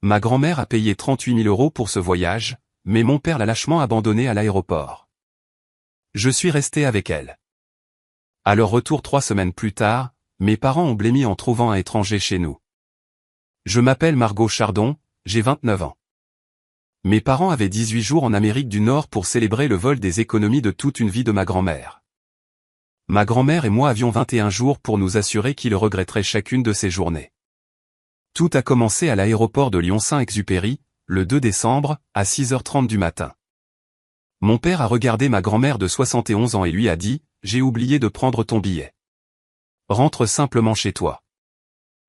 Ma grand-mère a payé 38 000 € pour ce voyage, mais mon père l'a lâchement abandonnée à l'aéroport. Je suis resté avec elle. À leur retour 3 semaines plus tard, mes parents ont blêmi en trouvant un étranger chez nous. Je m'appelle Margot Chardon, j'ai 29 ans. Mes parents avaient 18 jours en Amérique du Nord pour célébrer le vol des économies de toute une vie de ma grand-mère. Ma grand-mère et moi avions 21 jours pour nous assurer qu'ils regretteraient chacune de ces journées. Tout a commencé à l'aéroport de Lyon-Saint-Exupéry, le 2 décembre, à 6h30 du matin. Mon père a regardé ma grand-mère de 71 ans et lui a dit « J'ai oublié de prendre ton billet. Rentre simplement chez toi. »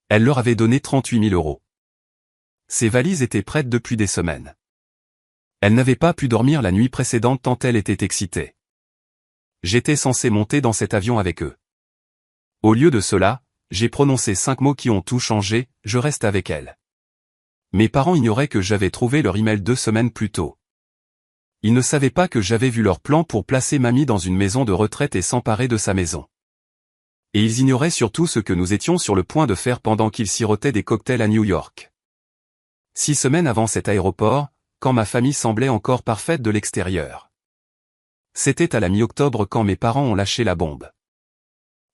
Elle leur avait donné 38 000 €. Ses valises étaient prêtes depuis des semaines. Elle n'avait pas pu dormir la nuit précédente tant elle était excitée. J'étais censé monter dans cet avion avec eux. Au lieu de cela, j'ai prononcé 5 mots qui ont tout changé, je reste avec elle. Mes parents ignoraient que j'avais trouvé leur email 2 semaines plus tôt. Ils ne savaient pas que j'avais vu leur plan pour placer mamie dans une maison de retraite et s'emparer de sa maison. Et ils ignoraient surtout ce que nous étions sur le point de faire pendant qu'ils sirotaient des cocktails à New York. 6 semaines avant cet aéroport, quand ma famille semblait encore parfaite de l'extérieur. C'était à la mi-octobre quand mes parents ont lâché la bombe.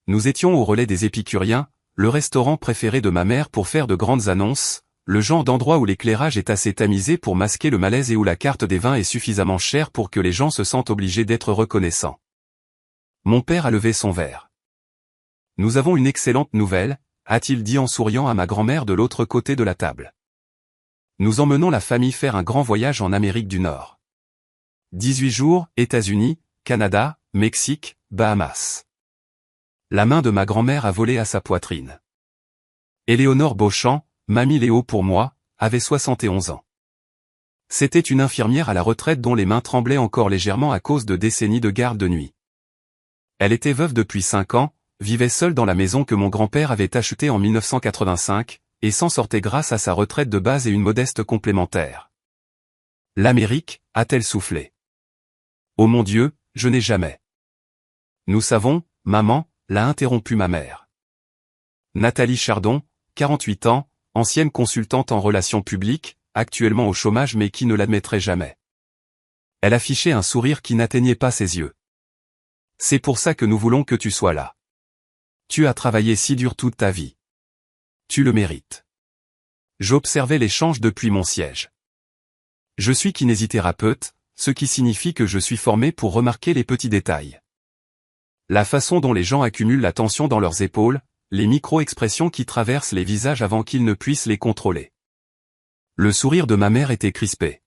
Nous étions au relais des Épicuriens, le restaurant préféré de ma mère pour faire de grandes annonces, le genre d'endroit où l'éclairage est assez tamisé pour masquer le malaise et où la carte des vins est suffisamment chère pour que les gens se sentent obligés d'être reconnaissants. Mon père a levé son verre. « Nous avons une excellente nouvelle », a-t-il dit en souriant à ma grand-mère de l'autre côté de la table. Nous emmenons la famille faire un grand voyage en Amérique du Nord. 18 jours, États-Unis, Canada, Mexique, Bahamas. La main de ma grand-mère a volé à sa poitrine. Éléonore Beauchamp, mamie Léo pour moi, avait 71 ans. C'était une infirmière à la retraite dont les mains tremblaient encore légèrement à cause de décennies de garde de nuit. Elle était veuve depuis 5 ans, vivait seule dans la maison que mon grand-père avait achetée en 1985, et s'en sortait grâce à sa retraite de base et une modeste complémentaire. L'Amérique, a-t-elle soufflé. Oh mon Dieu, je n'ai jamais. Nous savons, maman, l'a interrompu ma mère. Nathalie Chardon, 48 ans, ancienne consultante en relations publiques, actuellement au chômage mais qui ne l'admettrait jamais. Elle affichait un sourire qui n'atteignait pas ses yeux. C'est pour ça que nous voulons que tu sois là. Tu as travaillé si dur toute ta vie. Tu le mérites. J'observais l'échange depuis mon siège. Je suis kinésithérapeute, ce qui signifie que je suis formé pour remarquer les petits détails. La façon dont les gens accumulent la tension dans leurs épaules, les micro-expressions qui traversent les visages avant qu'ils ne puissent les contrôler. Le sourire de ma mère était crispé.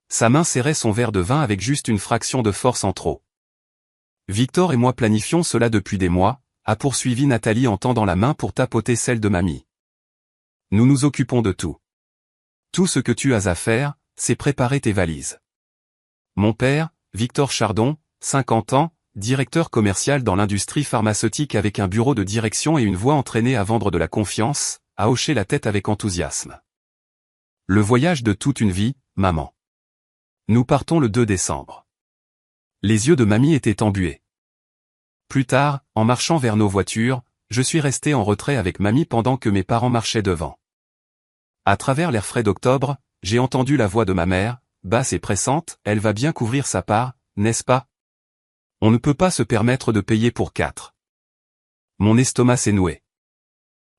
Sa main serrait son verre de vin avec juste une fraction de force en trop. Victor et moi planifions cela depuis des mois, a poursuivi Nathalie en tendant la main pour tapoter celle de mamie. Nous nous occupons de tout. Tout ce que tu as à faire, c'est préparer tes valises. Mon père, Victor Chardon, 50 ans, directeur commercial dans l'industrie pharmaceutique avec un bureau de direction et une voix entraînée à vendre de la confiance, a hoché la tête avec enthousiasme. Le voyage de toute une vie, maman. Nous partons le 2 décembre. Les yeux de mamie étaient embués. Plus tard, en marchant vers nos voitures, je suis resté en retrait avec mamie pendant que mes parents marchaient devant. À travers l'air frais d'octobre, j'ai entendu la voix de ma mère, basse et pressante, elle va bien couvrir sa part, n'est-ce pas? On ne peut pas se permettre de payer pour 4. Mon estomac s'est noué.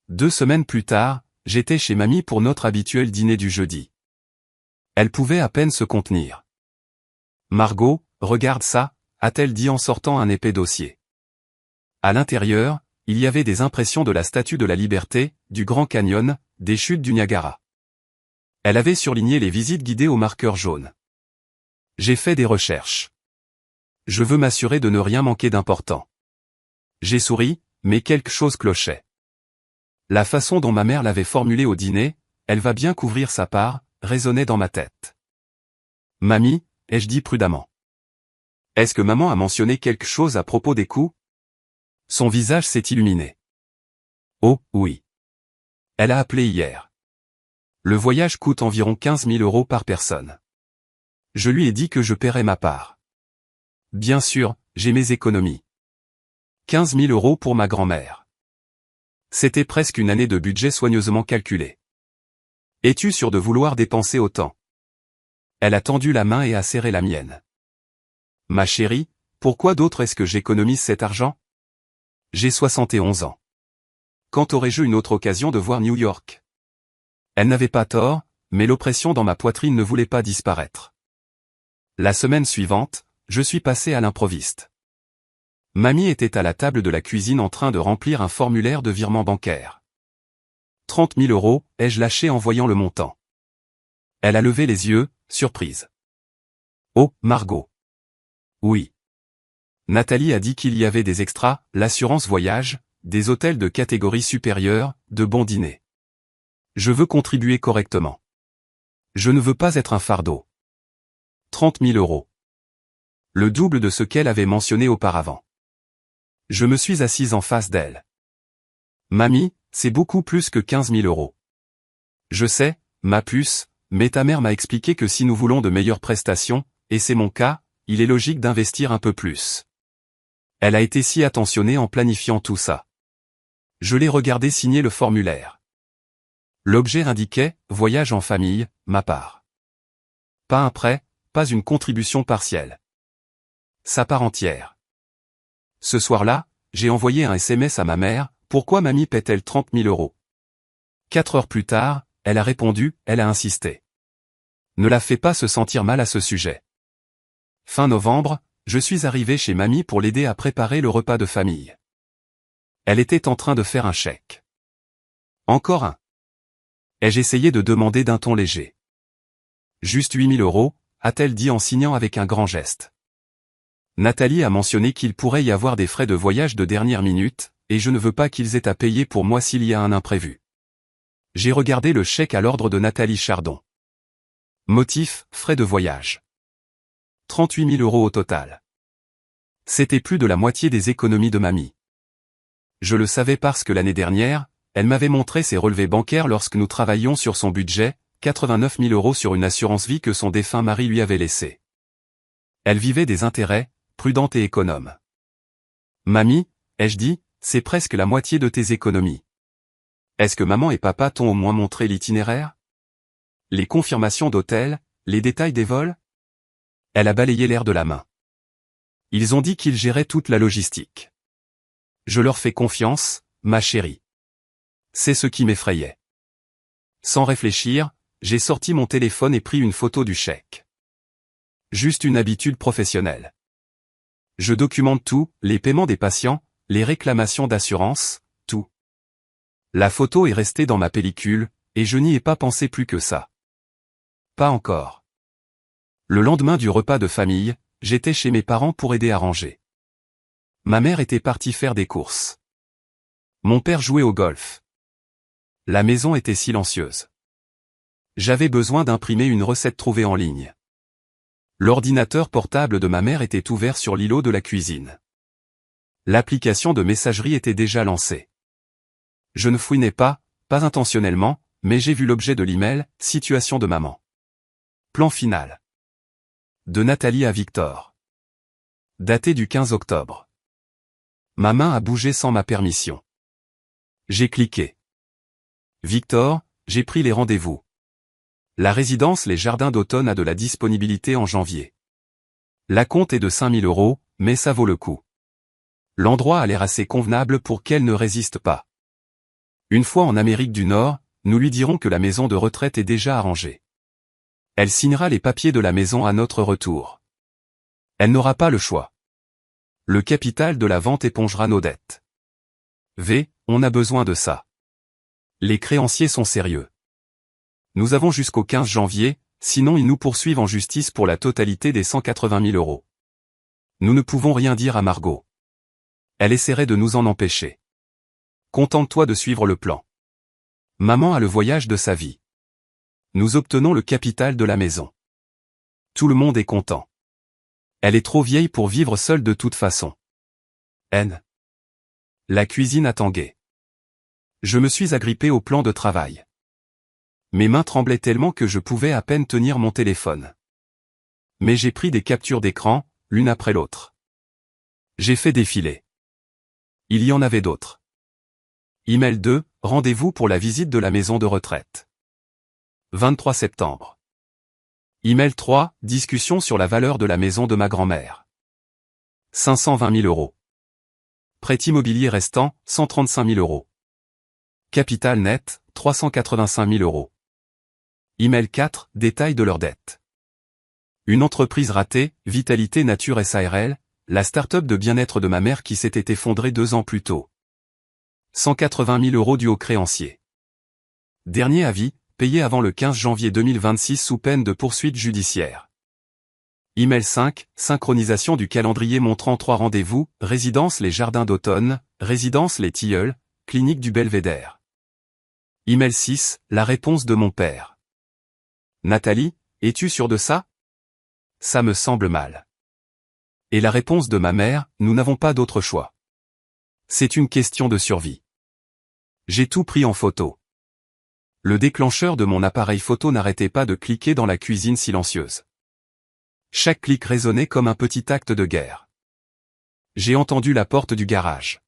2 semaines plus tard, j'étais chez mamie pour notre habituel dîner du jeudi. Elle pouvait à peine se contenir. Margot, regarde ça, a-t-elle dit en sortant un épais dossier. À l'intérieur, il y avait des impressions de la Statue de la Liberté, du Grand Canyon, des chutes du Niagara. Elle avait surligné les visites guidées au marqueur jaune. J'ai fait des recherches. Je veux m'assurer de ne rien manquer d'important. J'ai souri, mais quelque chose clochait. La façon dont ma mère l'avait formulée au dîner, elle va bien couvrir sa part, résonnait dans ma tête. Mamie, ai-je dit prudemment. Est-ce que maman a mentionné quelque chose à propos des coûts? Son visage s'est illuminé. Oh, oui. Elle a appelé hier. Le voyage coûte environ 15 000 € par personne. Je lui ai dit que je paierais ma part. Bien sûr, j'ai mes économies. 15 000 € pour ma grand-mère. C'était presque une année de budget soigneusement calculé. Es-tu sûr de vouloir dépenser autant? Elle a tendu la main et a serré la mienne. Ma chérie, pourquoi d'autre est-ce que j'économise cet argent? J'ai 71 ans. Quand aurais-je une autre occasion de voir New York? Elle n'avait pas tort, mais l'oppression dans ma poitrine ne voulait pas disparaître. La semaine suivante, je suis passé à l'improviste. Mamie était à la table de la cuisine en train de remplir un formulaire de virement bancaire. 30 000 €, ai-je lâché en voyant le montant. Elle a levé les yeux, surprise. Oh, Margot. Oui. Nathalie a dit qu'il y avait des extras, l'assurance voyage, des hôtels de catégorie supérieure, de bons dîners. Je veux contribuer correctement. Je ne veux pas être un fardeau. 30 000 €. Le double de ce qu'elle avait mentionné auparavant. Je me suis assise en face d'elle. Mamie, c'est beaucoup plus que 15 000 €. Je sais, ma puce, mais ta mère m'a expliqué que si nous voulons de meilleures prestations, et c'est mon cas, il est logique d'investir un peu plus. Elle a été si attentionnée en planifiant tout ça. Je l'ai regardé signer le formulaire. L'objet indiquait « Voyage en famille, ma part ». Pas un prêt, pas une contribution partielle. Sa part entière. Ce soir-là, j'ai envoyé un SMS à ma mère, « Pourquoi mamie paie-t-elle 30 000 €? 4 heures plus tard, elle a répondu, elle a insisté. Ne la fais pas se sentir mal à ce sujet. Fin novembre, je suis arrivé chez mamie pour l'aider à préparer le repas de famille. Elle était en train de faire un chèque. Encore un. Ai-je essayé de demander d'un ton léger. Juste 8 000 €, a-t-elle dit en signant avec un grand geste. Nathalie a mentionné qu'il pourrait y avoir des frais de voyage de dernière minute, et je ne veux pas qu'ils aient à payer pour moi s'il y a un imprévu. J'ai regardé le chèque à l'ordre de Nathalie Chardon. Motif, frais de voyage. 38 000 € au total. C'était plus de la moitié des économies de mamie. Je le savais parce que l'année dernière, elle m'avait montré ses relevés bancaires lorsque nous travaillions sur son budget, 89 000 € sur une assurance vie que son défunt mari lui avait laissée. Elle vivait des intérêts, prudente et économe. Mamie, ai-je dit, c'est presque la moitié de tes économies. Est-ce que maman et papa t'ont au moins montré l'itinéraire? Les confirmations d'hôtel, les détails des vols? Elle a balayé l'air de la main. Ils ont dit qu'ils géraient toute la logistique. Je leur fais confiance, ma chérie. C'est ce qui m'effrayait. Sans réfléchir, j'ai sorti mon téléphone et pris une photo du chèque. Juste une habitude professionnelle. Je documente tout, les paiements des patients, les réclamations d'assurance, tout. La photo est restée dans ma pellicule, et je n'y ai pas pensé plus que ça. Pas encore. Le lendemain du repas de famille, j'étais chez mes parents pour aider à ranger. Ma mère était partie faire des courses. Mon père jouait au golf. La maison était silencieuse. J'avais besoin d'imprimer une recette trouvée en ligne. L'ordinateur portable de ma mère était ouvert sur l'îlot de la cuisine. L'application de messagerie était déjà lancée. Je ne fouinais pas intentionnellement, mais j'ai vu l'objet de l'email, situation de maman. Plan final. De Nathalie à Victor. Daté du 15 octobre. Ma main a bougé sans ma permission. J'ai cliqué. Victor, j'ai pris les rendez-vous. La résidence Les Jardins d'Automne a de la disponibilité en janvier. L'acompte est de 5 000 €, mais ça vaut le coup. L'endroit a l'air assez convenable pour qu'elle ne résiste pas. Une fois en Amérique du Nord, nous lui dirons que la maison de retraite est déjà arrangée. Elle signera les papiers de la maison à notre retour. Elle n'aura pas le choix. Le capital de la vente épongera nos dettes. On a besoin de ça. Les créanciers sont sérieux. Nous avons jusqu'au 15 janvier, sinon ils nous poursuivent en justice pour la totalité des 180 000 €. Nous ne pouvons rien dire à Margot. Elle essaierait de nous en empêcher. Contente-toi de suivre le plan. Maman a le voyage de sa vie. Nous obtenons le capital de la maison. Tout le monde est content. Elle est trop vieille pour vivre seule de toute façon. N. La cuisine a tangué. Je me suis agrippé au plan de travail. Mes mains tremblaient tellement que je pouvais à peine tenir mon téléphone. Mais j'ai pris des captures d'écran, l'une après l'autre. J'ai fait défiler. Il y en avait d'autres. Email 2, rendez-vous pour la visite de la maison de retraite. 23 septembre. Email 3, discussion sur la valeur de la maison de ma grand-mère. 520 000 euros. Prêt immobilier restant, 135 000 euros. Capital net, 385 000 euros. Email 4, détails de leurs dettes. Une entreprise ratée, Vitalité Nature SARL, la start-up de bien-être de ma mère qui s'était effondrée 2 ans plus tôt. 180 000 euros dus aux créanciers. Dernier avis, payé avant le 15 janvier 2026 sous peine de poursuite judiciaire. Email 5, synchronisation du calendrier montrant 3 rendez-vous, résidence les Jardins d'Automne, résidence les Tilleuls, clinique du Belvédère. Email 6, la réponse de mon père. Nathalie, es-tu sûre de ça? Ça me semble mal. Et la réponse de ma mère, nous n'avons pas d'autre choix. C'est une question de survie. J'ai tout pris en photo. Le déclencheur de mon appareil photo n'arrêtait pas de cliquer dans la cuisine silencieuse. Chaque clic résonnait comme un petit acte de guerre. J'ai entendu la porte du garage.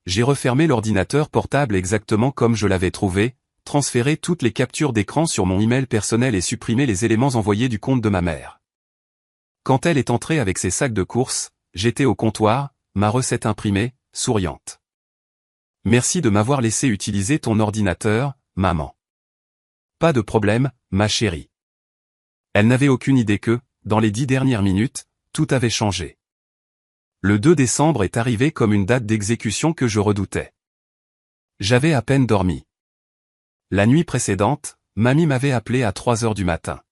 J'ai refermé l'ordinateur portable exactement comme je l'avais trouvé, transféré toutes les captures d'écran sur mon email personnel et supprimé les éléments envoyés du compte de ma mère. Quand elle est entrée avec ses sacs de courses, j'étais au comptoir, ma recette imprimée, souriante. Merci de m'avoir laissé utiliser ton ordinateur, maman. Pas de problème, ma chérie. Elle n'avait aucune idée que, dans les 10 dernières minutes, tout avait changé. Le 2 décembre est arrivé comme une date d'exécution que je redoutais. J'avais à peine dormi. La nuit précédente, mamie m'avait appelé à 3 heures du matin.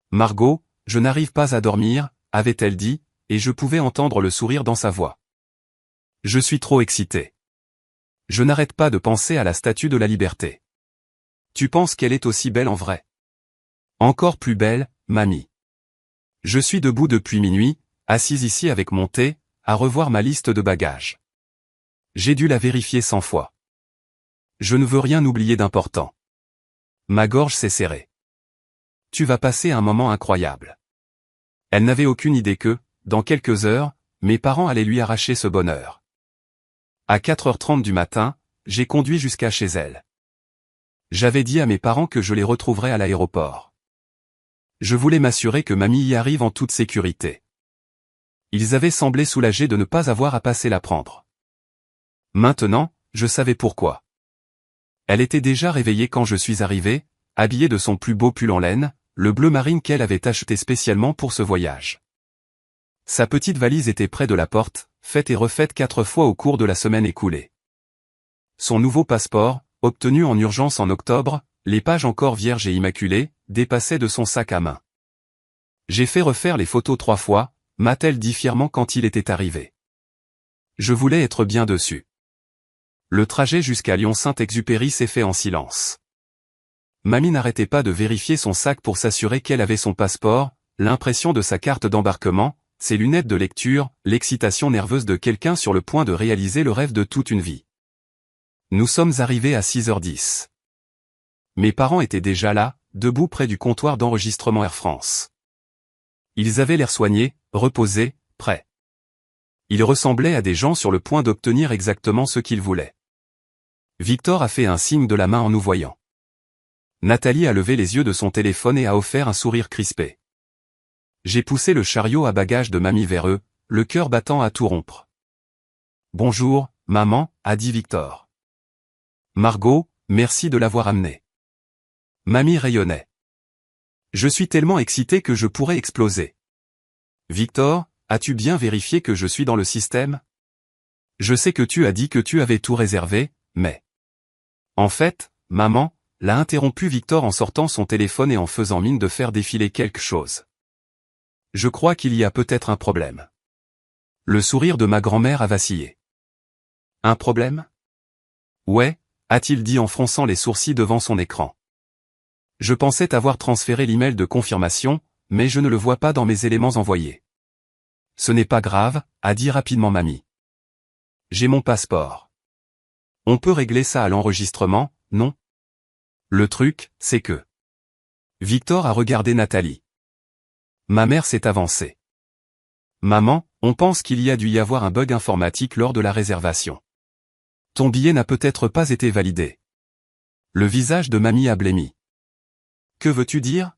Margot, je n'arrive pas à dormir, avait-elle dit, et je pouvais entendre le sourire dans sa voix. Je suis trop excité. Je n'arrête pas de penser à la Statue de la Liberté. Tu penses qu'elle est aussi belle en vrai? Encore plus belle, mamie. Je suis debout depuis minuit, assise ici avec mon thé, à revoir ma liste de bagages. J'ai dû la vérifier 100 fois. Je ne veux rien oublier d'important. Ma gorge s'est serrée. Tu vas passer un moment incroyable. Elle n'avait aucune idée que, dans quelques heures, mes parents allaient lui arracher ce bonheur. À 4h30 du matin, j'ai conduit jusqu'à chez elle. J'avais dit à mes parents que je les retrouverais à l'aéroport. Je voulais m'assurer que mamie y arrive en toute sécurité. Ils avaient semblé soulagés de ne pas avoir à passer la prendre. Maintenant, je savais pourquoi. Elle était déjà réveillée quand je suis arrivé, habillée de son plus beau pull en laine, le bleu marine qu'elle avait acheté spécialement pour ce voyage. Sa petite valise était près de la porte, faite et refaite 4 fois au cours de la semaine écoulée. Son nouveau passeport, obtenu en urgence en octobre, les pages encore vierges et immaculées, dépassaient de son sac à main. J'ai fait refaire les photos 3 fois, m'a-t-elle dit fièrement quand il était arrivé. Je voulais être bien dessus. Le trajet jusqu'à Lyon-Saint-Exupéry s'est fait en silence. Mamie n'arrêtait pas de vérifier son sac pour s'assurer qu'elle avait son passeport, l'impression de sa carte d'embarquement, ses lunettes de lecture, l'excitation nerveuse de quelqu'un sur le point de réaliser le rêve de toute une vie. Nous sommes arrivés à 6h10. Mes parents étaient déjà là, debout près du comptoir d'enregistrement Air France. Ils avaient l'air soignés, reposés, prêts. Ils ressemblaient à des gens sur le point d'obtenir exactement ce qu'ils voulaient. Victor a fait un signe de la main en nous voyant. Nathalie a levé les yeux de son téléphone et a offert un sourire crispé. J'ai poussé le chariot à bagages de mamie vers eux, le cœur battant à tout rompre. « Bonjour, maman » a dit Victor. « Margot, merci de l'avoir amené. » Mamie rayonnait. « Je suis tellement excité que je pourrais exploser. »« Victor, as-tu bien vérifié que je suis dans le système? Je sais que tu as dit que tu avais tout réservé, mais... » En fait, maman, l'a interrompu Victor en sortant son téléphone et en faisant mine de faire défiler quelque chose. Je crois qu'il y a peut-être un problème. Le sourire de ma grand-mère a vacillé. Un problème? Ouais, a-t-il dit en fronçant les sourcils devant son écran. Je pensais t'avoir transféré l'email de confirmation, mais je ne le vois pas dans mes éléments envoyés. Ce n'est pas grave, a dit rapidement mamie. J'ai mon passeport. On peut régler ça à l'enregistrement, non? Le truc, c'est que... Victor a regardé Nathalie. Ma mère s'est avancée. Maman, on pense qu'il y a dû y avoir un bug informatique lors de la réservation. Ton billet n'a peut-être pas été validé. Le visage de mamie a blêmi. Que veux-tu dire?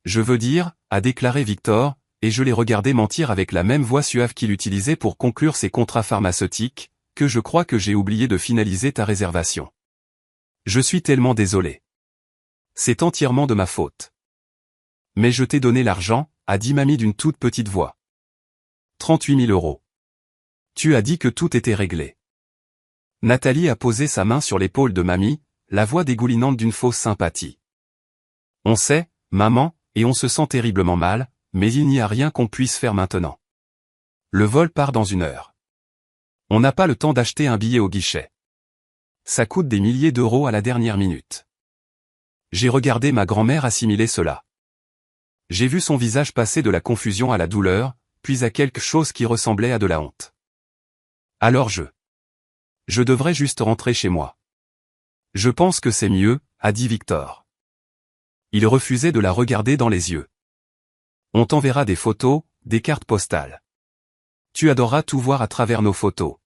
Je veux dire, a déclaré Victor, et je l'ai regardé mentir avec la même voix suave qu'il utilisait pour conclure ses contrats pharmaceutiques, que je crois que j'ai oublié de finaliser ta réservation. Je suis tellement désolé. C'est entièrement de ma faute. Mais je t'ai donné l'argent, a dit Mamie d'une toute petite voix. 38 000 €. Tu as dit que tout était réglé. Nathalie a posé sa main sur l'épaule de Mamie, la voix dégoulinante d'une fausse sympathie. On sait, maman, et on se sent terriblement mal, mais il n'y a rien qu'on puisse faire maintenant. Le vol part dans 1 heure. On n'a pas le temps d'acheter un billet au guichet. Ça coûte des milliers d'euros à la dernière minute. J'ai regardé ma grand-mère assimiler cela. J'ai vu son visage passer de la confusion à la douleur, puis à quelque chose qui ressemblait à de la honte. Alors je devrais juste rentrer chez moi. Je pense que c'est mieux, a dit Victor. Il refusait de la regarder dans les yeux. On t'enverra des photos, des cartes postales. Tu adoreras tout voir à travers nos photos.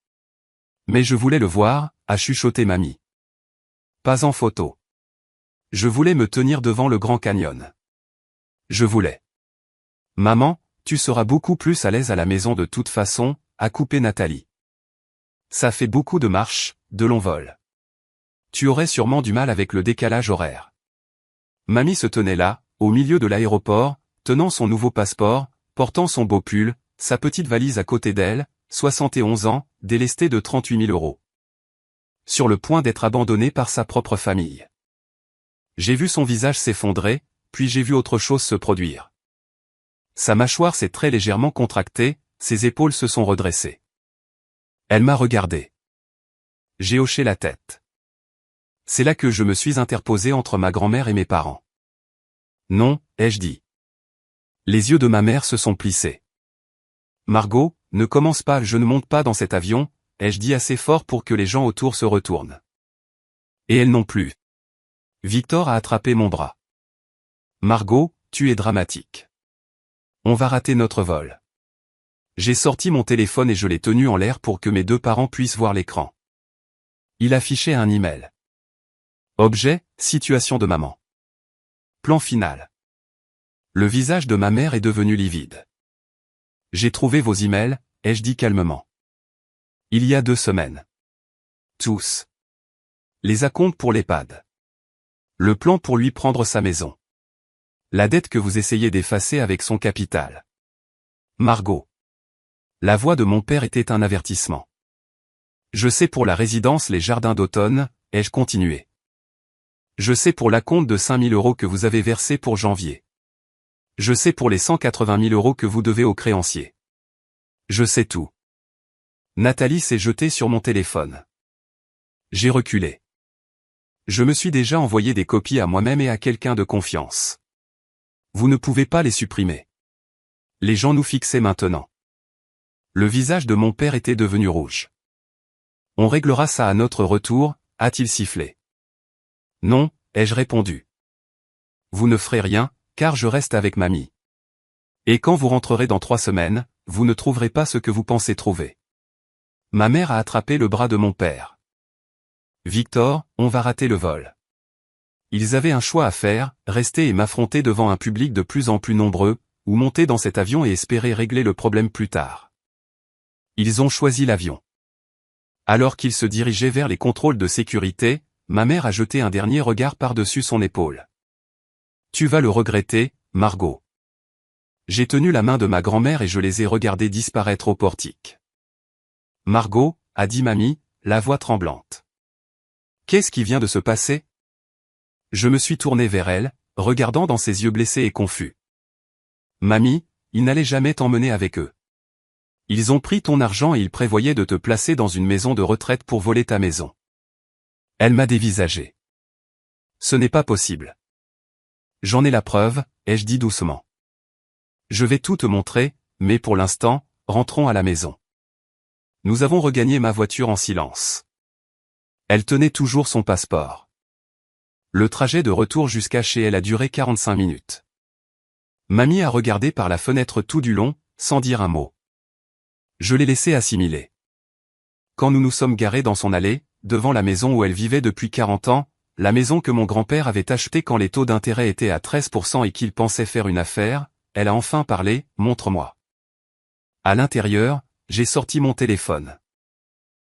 Mais je voulais le voir, a chuchoté Mamie. Pas en photo. Je voulais me tenir devant le Grand Canyon. Je voulais. Maman, tu seras beaucoup plus à l'aise à la maison de toute façon, a coupé Nathalie. Ça fait beaucoup de marches, de longs vols. Tu aurais sûrement du mal avec le décalage horaire. Mamie se tenait là, au milieu de l'aéroport, tenant son nouveau passeport, portant son beau pull, sa petite valise à côté d'elle, 71 ans, délestée de 38 000 €. Sur le point d'être abandonnée par sa propre famille. J'ai vu son visage s'effondrer, puis j'ai vu autre chose se produire. Sa mâchoire s'est très légèrement contractée, ses épaules se sont redressées. Elle m'a regardé. J'ai hoché la tête. C'est là que je me suis interposé entre ma grand-mère et mes parents. Non, ai-je dit. Les yeux de ma mère se sont plissés. Margot, ne commence pas, je ne monte pas dans cet avion, ai-je dit assez fort pour que les gens autour se retournent. Et elle non plus. Victor a attrapé mon bras. Margot, tu es dramatique. On va rater notre vol. J'ai sorti mon téléphone et je l'ai tenu en l'air pour que mes 2 parents puissent voir l'écran. Il affichait un email. Objet, situation de maman. Plan final. Le visage de ma mère est devenu livide. J'ai trouvé vos emails, ai-je dit calmement. Il y a 2 semaines. Tous. Les acomptes pour l'EHPAD. Le plan pour lui prendre sa maison. La dette que vous essayez d'effacer avec son capital. Margot. La voix de mon père était un avertissement. Je sais pour la résidence Les Jardins d'Automne, ai-je continué. Je sais pour l'acompte de 5 000 € que vous avez versé pour janvier. Je sais pour les 180 000 € que vous devez aux créanciers. Je sais tout. Nathalie s'est jetée sur mon téléphone. J'ai reculé. Je me suis déjà envoyé des copies à moi-même et à quelqu'un de confiance. Vous ne pouvez pas les supprimer. Les gens nous fixaient maintenant. Le visage de mon père était devenu rouge. On réglera ça à notre retour, a-t-il sifflé. Non, ai-je répondu. Vous ne ferez rien, car je reste avec mamie. Et quand vous rentrerez dans 3 semaines, vous ne trouverez pas ce que vous pensez trouver. Ma mère a attrapé le bras de mon père. Victor, on va rater le vol. Ils avaient un choix à faire, rester et m'affronter devant un public de plus en plus nombreux, ou monter dans cet avion et espérer régler le problème plus tard. Ils ont choisi l'avion. Alors qu'ils se dirigeaient vers les contrôles de sécurité, ma mère a jeté un dernier regard par-dessus son épaule. Tu vas le regretter, Margot. J'ai tenu la main de ma grand-mère et je les ai regardés disparaître au portique. Margot, a dit mamie, la voix tremblante. Qu'est-ce qui vient de se passer? Je me suis tourné vers elle, regardant dans ses yeux blessés et confus. Mamie, ils n'allaient jamais t'emmener avec eux. Ils ont pris ton argent et ils prévoyaient de te placer dans une maison de retraite pour voler ta maison. Elle m'a dévisagé. Ce n'est pas possible. J'en ai la preuve, ai-je dit doucement. Je vais tout te montrer, mais pour l'instant, rentrons à la maison. Nous avons regagné ma voiture en silence. Elle tenait toujours son passeport. Le trajet de retour jusqu'à chez elle a duré 45 minutes. Mamie a regardé par la fenêtre tout du long, sans dire un mot. Je l'ai laissé assimiler. Quand nous nous sommes garés dans son allée, devant la maison où elle vivait depuis 40 ans, la maison que mon grand-père avait achetée quand les taux d'intérêt étaient à 13% et qu'il pensait faire une affaire, elle a enfin parlé, montre-moi. À l'intérieur, j'ai sorti mon téléphone.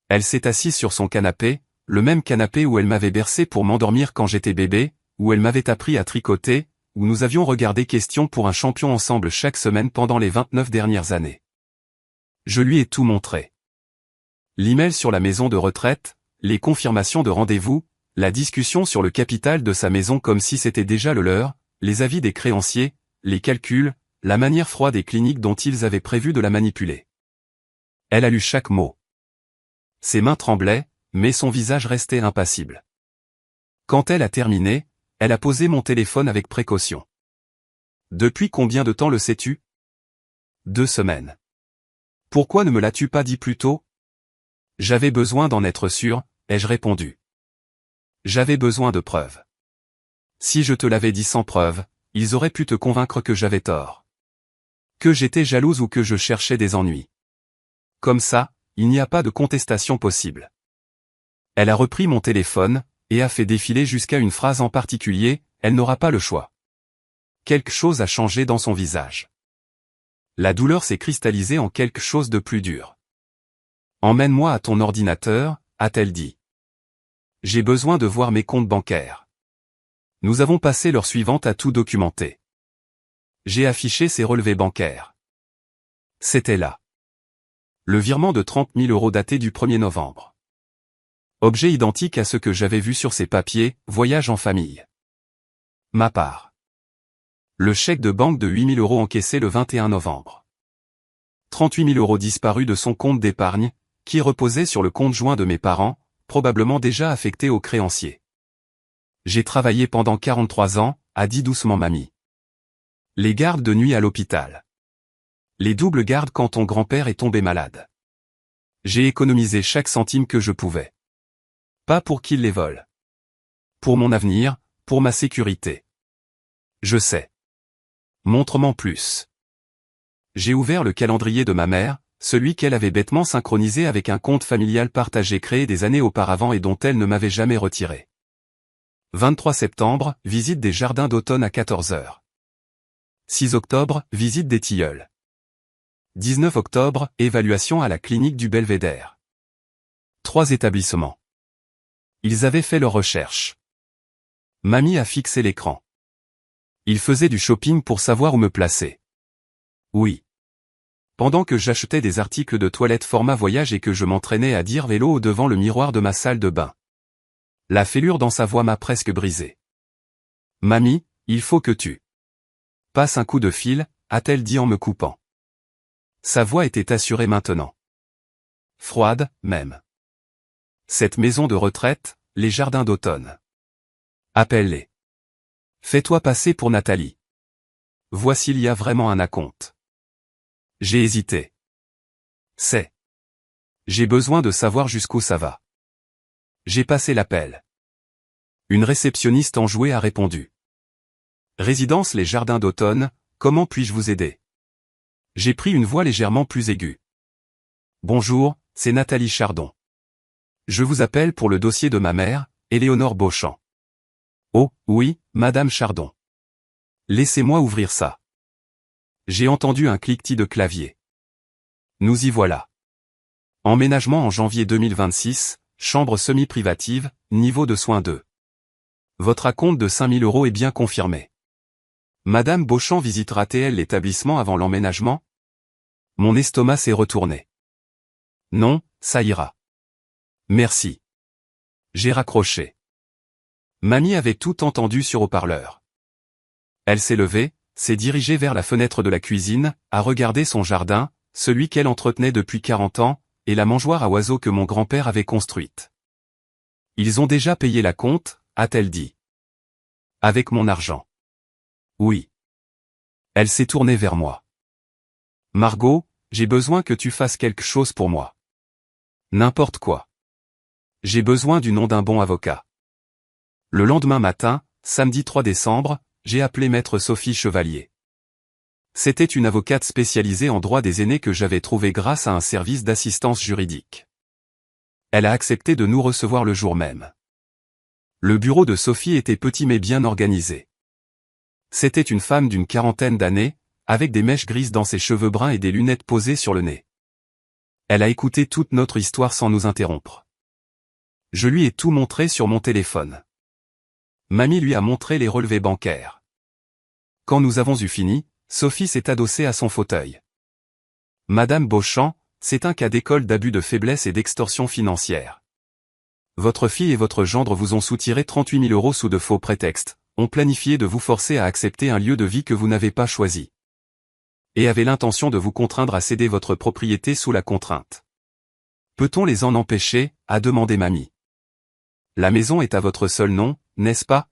Elle s'est assise sur son canapé, le même canapé où elle m'avait bercé pour m'endormir quand j'étais bébé, où elle m'avait appris à tricoter, où nous avions regardé Question pour un champion ensemble chaque semaine pendant les 29 dernières années. Je lui ai tout montré. L'email sur la maison de retraite, les confirmations de rendez-vous, la discussion sur le capital de sa maison comme si c'était déjà le leur, les avis des créanciers, les calculs, la manière froide et clinique dont ils avaient prévu de la manipuler. Elle a lu chaque mot. Ses mains tremblaient, mais son visage restait impassible. Quand elle a terminé, elle a posé mon téléphone avec précaution. Depuis combien de temps le sais-tu? 2 semaines. Pourquoi ne me l'as-tu pas dit plus tôt? J'avais besoin d'en être sûr, ai-je répondu. J'avais besoin de preuves. Si je te l'avais dit sans preuve, ils auraient pu te convaincre que j'avais tort. Que j'étais jalouse ou que je cherchais des ennuis. Comme ça, il n'y a pas de contestation possible. Elle a repris mon téléphone, et a fait défiler jusqu'à une phrase en particulier, elle n'aura pas le choix. Quelque chose a changé dans son visage. La douleur s'est cristallisée en quelque chose de plus dur. Emmène-moi à ton ordinateur, a-t-elle dit. J'ai besoin de voir mes comptes bancaires. Nous avons passé l'heure suivante à tout documenter. J'ai affiché ses relevés bancaires. C'était là. Le virement de 30 000 € daté du 1er novembre. Objet identique à ce que j'avais vu sur ses papiers, voyage en famille. Ma part. Le chèque de banque de 8 000 € encaissé le 21 novembre. 38 000 € disparus de son compte d'épargne, qui reposait sur le compte joint de mes parents, probablement déjà affecté aux créanciers. J'ai travaillé pendant 43 ans, a dit doucement mamie. Les gardes de nuit à l'hôpital. Les doubles gardes quand ton grand-père est tombé malade. J'ai économisé chaque centime que je pouvais. Pas pour qu'il les vole. Pour mon avenir, pour ma sécurité. Je sais. Montre-m'en plus. J'ai ouvert le calendrier de ma mère, celui qu'elle avait bêtement synchronisé avec un compte familial partagé créé des années auparavant et dont elle ne m'avait jamais retiré. 23 septembre, visite des jardins d'automne à 14 h. 6 octobre, visite des tilleuls. 19 octobre, évaluation à la clinique du Belvédère. 3 établissements. Ils avaient fait leurs recherches. Mamie a fixé l'écran. Il faisait du shopping pour savoir où me placer. Oui. Pendant que j'achetais des articles de toilette format voyage et que je m'entraînais à dire vélo devant le miroir de ma salle de bain. La fêlure dans sa voix m'a presque brisé. Mamie, il faut que tu passes un coup de fil, a-t-elle dit en me coupant. Sa voix était assurée maintenant. Froide, même. Cette maison de retraite, les jardins d'automne. Appelle-les. Fais-toi passer pour Nathalie. Voici il y a vraiment un acompte. J'ai hésité. C'est. J'ai besoin de savoir jusqu'où ça va. J'ai passé l'appel. Une réceptionniste enjouée a répondu. Résidence les jardins d'automne, comment puis-je vous aider? J'ai pris une voix légèrement plus aiguë. Bonjour, c'est Nathalie Chardon. Je vous appelle pour le dossier de ma mère, Éléonore Beauchamp. Oh, oui, Madame Chardon. Laissez-moi ouvrir ça. J'ai entendu un cliquetis de clavier. Nous y voilà. Emménagement en janvier 2026, chambre semi-privative, niveau de soins 2. Votre acompte de 5 000 € est bien confirmé. Madame Beauchamp visitera-t-elle l'établissement avant l'emménagement? Mon estomac s'est retourné. Non, ça ira. Merci. J'ai raccroché. Mamie avait tout entendu sur haut-parleur. Elle s'est levée, s'est dirigée vers la fenêtre de la cuisine, a regardé son jardin, celui qu'elle entretenait depuis 40 ans, et la mangeoire à oiseaux que mon grand-père avait construite. Ils ont déjà payé la compte, a-t-elle dit. Avec mon argent. Oui. Elle s'est tournée vers moi. Margot, j'ai besoin que tu fasses quelque chose pour moi. N'importe quoi. J'ai besoin du nom d'un bon avocat. Le lendemain matin, samedi 3 décembre, j'ai appelé maître Sophie Chevalier. C'était une avocate spécialisée en droit des aînés que j'avais trouvée grâce à un service d'assistance juridique. Elle a accepté de nous recevoir le jour même. Le bureau de Sophie était petit mais bien organisé. C'était une femme d'une quarantaine d'années, avec des mèches grises dans ses cheveux bruns et des lunettes posées sur le nez. Elle a écouté toute notre histoire sans nous interrompre. Je lui ai tout montré sur mon téléphone. Mamie lui a montré les relevés bancaires. Quand nous avons eu fini, Sophie s'est adossée à son fauteuil. Madame Beauchamp, c'est un cas d'école d'abus de faiblesse et d'extorsion financière. Votre fille et votre gendre vous ont soutiré 38 000 € sous de faux prétextes, ont planifié de vous forcer à accepter un lieu de vie que vous n'avez pas choisi. Et avaient l'intention de vous contraindre à céder votre propriété sous la contrainte. Peut-on les en empêcher, a demandé Mamie. La maison est à votre seul nom, n'est-ce pas?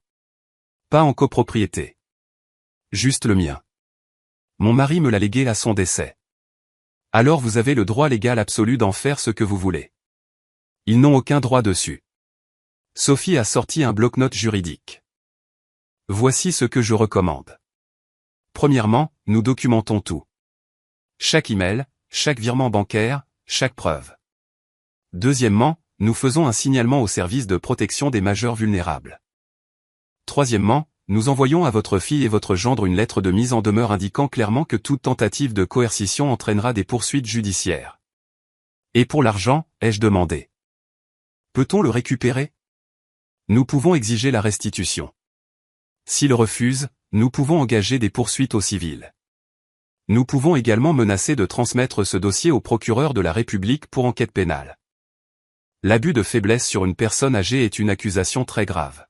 Pas en copropriété. Juste le mien. Mon mari me l'a légué à son décès. Alors vous avez le droit légal absolu d'en faire ce que vous voulez. Ils n'ont aucun droit dessus. Sophie a sorti un bloc-notes juridique. Voici ce que je recommande. Premièrement, nous documentons tout. Chaque email, chaque virement bancaire, chaque preuve. Deuxièmement, nous faisons un signalement au service de protection des majeurs vulnérables. Troisièmement, nous envoyons à votre fille et votre gendre une lettre de mise en demeure indiquant clairement que toute tentative de coercition entraînera des poursuites judiciaires. Et pour l'argent, ai-je demandé. Peut-on le récupérer? Nous pouvons exiger la restitution. S'il refuse, nous pouvons engager des poursuites au civil. Nous pouvons également menacer de transmettre ce dossier au procureur de la République pour enquête pénale. L'abus de faiblesse sur une personne âgée est une accusation très grave.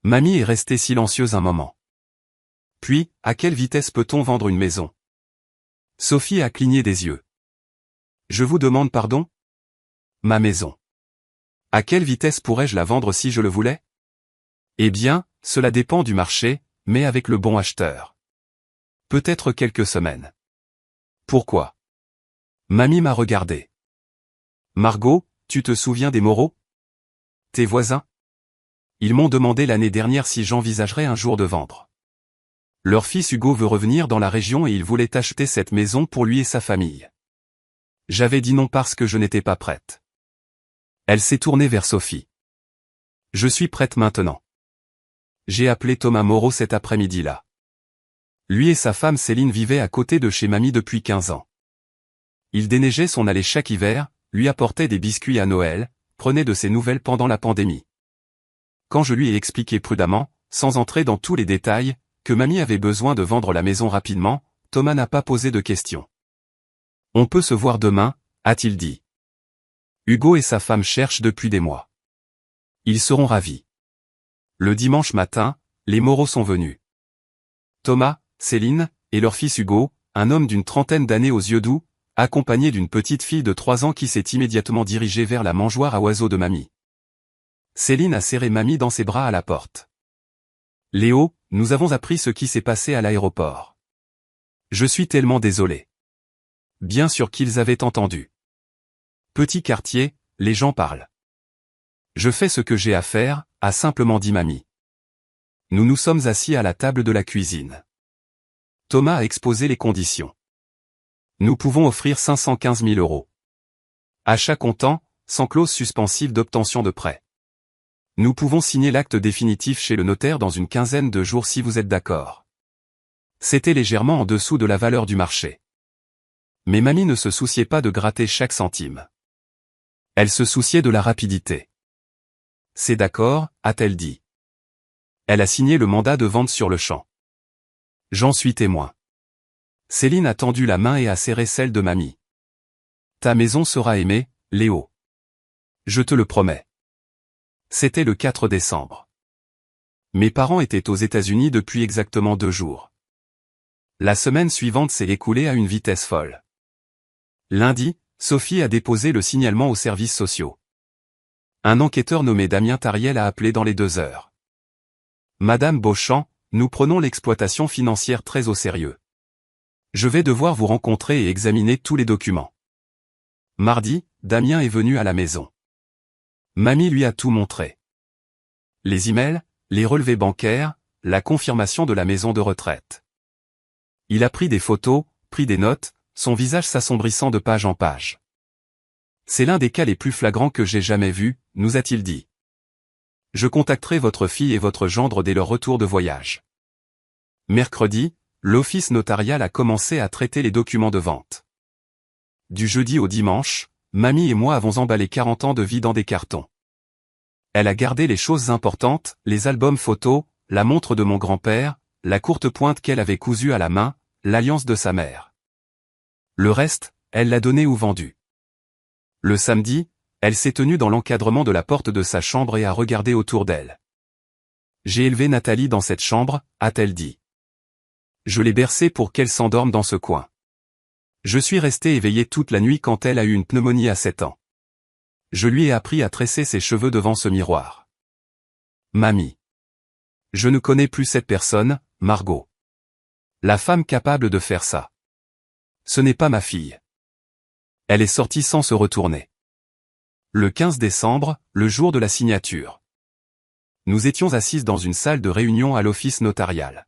Mamie est restée silencieuse un moment. Puis, à quelle vitesse peut-on vendre une maison? Sophie a cligné des yeux. Je vous demande pardon? Ma maison. À quelle vitesse pourrais-je la vendre si je le voulais? Eh bien, cela dépend du marché, mais avec le bon acheteur. Peut-être quelques semaines. Pourquoi? Mamie m'a regardé. Margot, tu te souviens des Moreau? Tes voisins? Ils m'ont demandé l'année dernière si j'envisagerais un jour de vendre. Leur fils Hugo veut revenir dans la région et il voulait acheter cette maison pour lui et sa famille. J'avais dit non parce que je n'étais pas prête. Elle s'est tournée vers Sophie. Je suis prête maintenant. J'ai appelé Thomas Moreau cet après-midi-là. Lui et sa femme Céline vivaient à côté de chez Mamie depuis 15 ans. Il déneigeait son allée chaque hiver, lui apportait des biscuits à Noël, prenait de ses nouvelles pendant la pandémie. Quand je lui ai expliqué prudemment, sans entrer dans tous les détails, que Mamie avait besoin de vendre la maison rapidement, Thomas n'a pas posé de questions. On peut se voir demain, a-t-il dit. Hugo et sa femme cherchent depuis des mois. Ils seront ravis. Le dimanche matin, les Moreau sont venus. Thomas, Céline, et leur fils Hugo, un homme d'une trentaine d'années aux yeux doux, accompagné d'une petite fille de 3 ans qui s'est immédiatement dirigée vers la mangeoire à oiseaux de Mamie. Céline a serré Mamie dans ses bras à la porte. Léo, nous avons appris ce qui s'est passé à l'aéroport. Je suis tellement désolé. Bien sûr qu'ils avaient entendu. Petit quartier, les gens parlent. Je fais ce que j'ai à faire, a simplement dit Mamie. Nous nous sommes assis à la table de la cuisine. Thomas a exposé les conditions. Nous pouvons offrir 515 000 €. Achat comptant, sans clause suspensive d'obtention de prêt. Nous pouvons signer l'acte définitif chez le notaire dans une quinzaine de jours si vous êtes d'accord. C'était légèrement en dessous de la valeur du marché. Mais Mamie ne se souciait pas de gratter chaque centime. Elle se souciait de la rapidité. C'est d'accord, a-t-elle dit. Elle a signé le mandat de vente sur le champ. J'en suis témoin. Céline a tendu la main et a serré celle de Mamie. Ta maison sera aimée, Léo. Je te le promets. C'était le 4 décembre. Mes parents étaient aux États-Unis depuis exactement 2 jours. La semaine suivante s'est écoulée à une vitesse folle. Lundi, Sophie a déposé le signalement aux services sociaux. Un enquêteur nommé Damien Tariel a appelé dans les 2 heures. Madame Beauchamp, nous prenons l'exploitation financière très au sérieux. Je vais devoir vous rencontrer et examiner tous les documents. Mardi, Damien est venu à la maison. Mamie lui a tout montré. Les emails, les relevés bancaires, la confirmation de la maison de retraite. Il a pris des photos, pris des notes, son visage s'assombrissant de page en page. C'est l'un des cas les plus flagrants que j'ai jamais vus, nous a-t-il dit. Je contacterai votre fille et votre gendre dès leur retour de voyage. Mercredi, l'office notarial a commencé à traiter les documents de vente. Du jeudi au dimanche, mamie et moi avons emballé 40 ans de vie dans des cartons. Elle a gardé les choses importantes, les albums photos, la montre de mon grand-père, la courte pointe qu'elle avait cousue à la main, l'alliance de sa mère. Le reste, elle l'a donné ou vendu. Le samedi, elle s'est tenue dans l'encadrement de la porte de sa chambre et a regardé autour d'elle. J'ai élevé Nathalie dans cette chambre, a-t-elle dit. Je l'ai bercée pour qu'elle s'endorme dans ce coin. Je suis resté éveillé toute la nuit quand elle a eu une pneumonie à 7 ans. Je lui ai appris à tresser ses cheveux devant ce miroir. Mamie. Je ne connais plus cette personne, Margot. La femme capable de faire ça. Ce n'est pas ma fille. Elle est sortie sans se retourner. Le 15 décembre, le jour de la signature. Nous étions assises dans une salle de réunion à l'office notarial.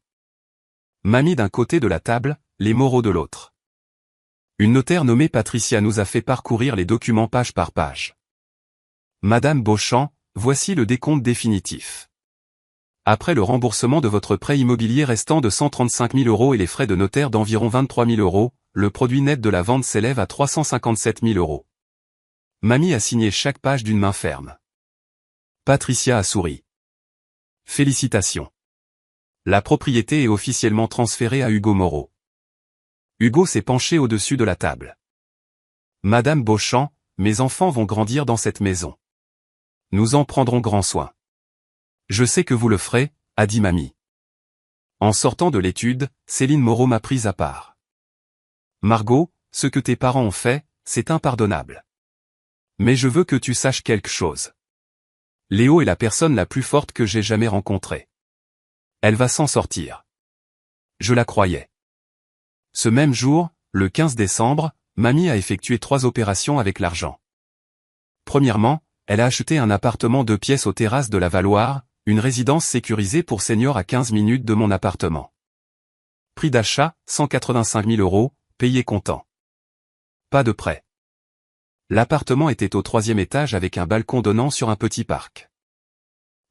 Mamie d'un côté de la table, les Moreau de l'autre. Une notaire nommée Patricia nous a fait parcourir les documents page par page. Madame Beauchamp, voici le décompte définitif. Après le remboursement de votre prêt immobilier restant de 135 000 € et les frais de notaire d'environ 23 000 €, le produit net de la vente s'élève à 357 000 €. Mamie a signé chaque page d'une main ferme. Patricia a souri. Félicitations. La propriété est officiellement transférée à Hugo Moreau. Hugo s'est penché au-dessus de la table. Madame Beauchamp, mes enfants vont grandir dans cette maison. Nous en prendrons grand soin. Je sais que vous le ferez, a dit mamie. En sortant de l'étude, Céline Moreau m'a prise à part. Margot, ce que tes parents ont fait, c'est impardonnable. Mais je veux que tu saches quelque chose. Léo est la personne la plus forte que j'ai jamais rencontrée. Elle va s'en sortir. Je la croyais. Ce même jour, le 15 décembre, mamie a effectué 3 opérations avec l'argent. Premièrement, elle a acheté un appartement 2 pièces aux terrasses de la Valoire, une résidence sécurisée pour seniors à 15 minutes de mon appartement. Prix d'achat, 185 000 €, payé comptant. Pas de prêt. L'appartement était au 3e étage avec un balcon donnant sur un petit parc.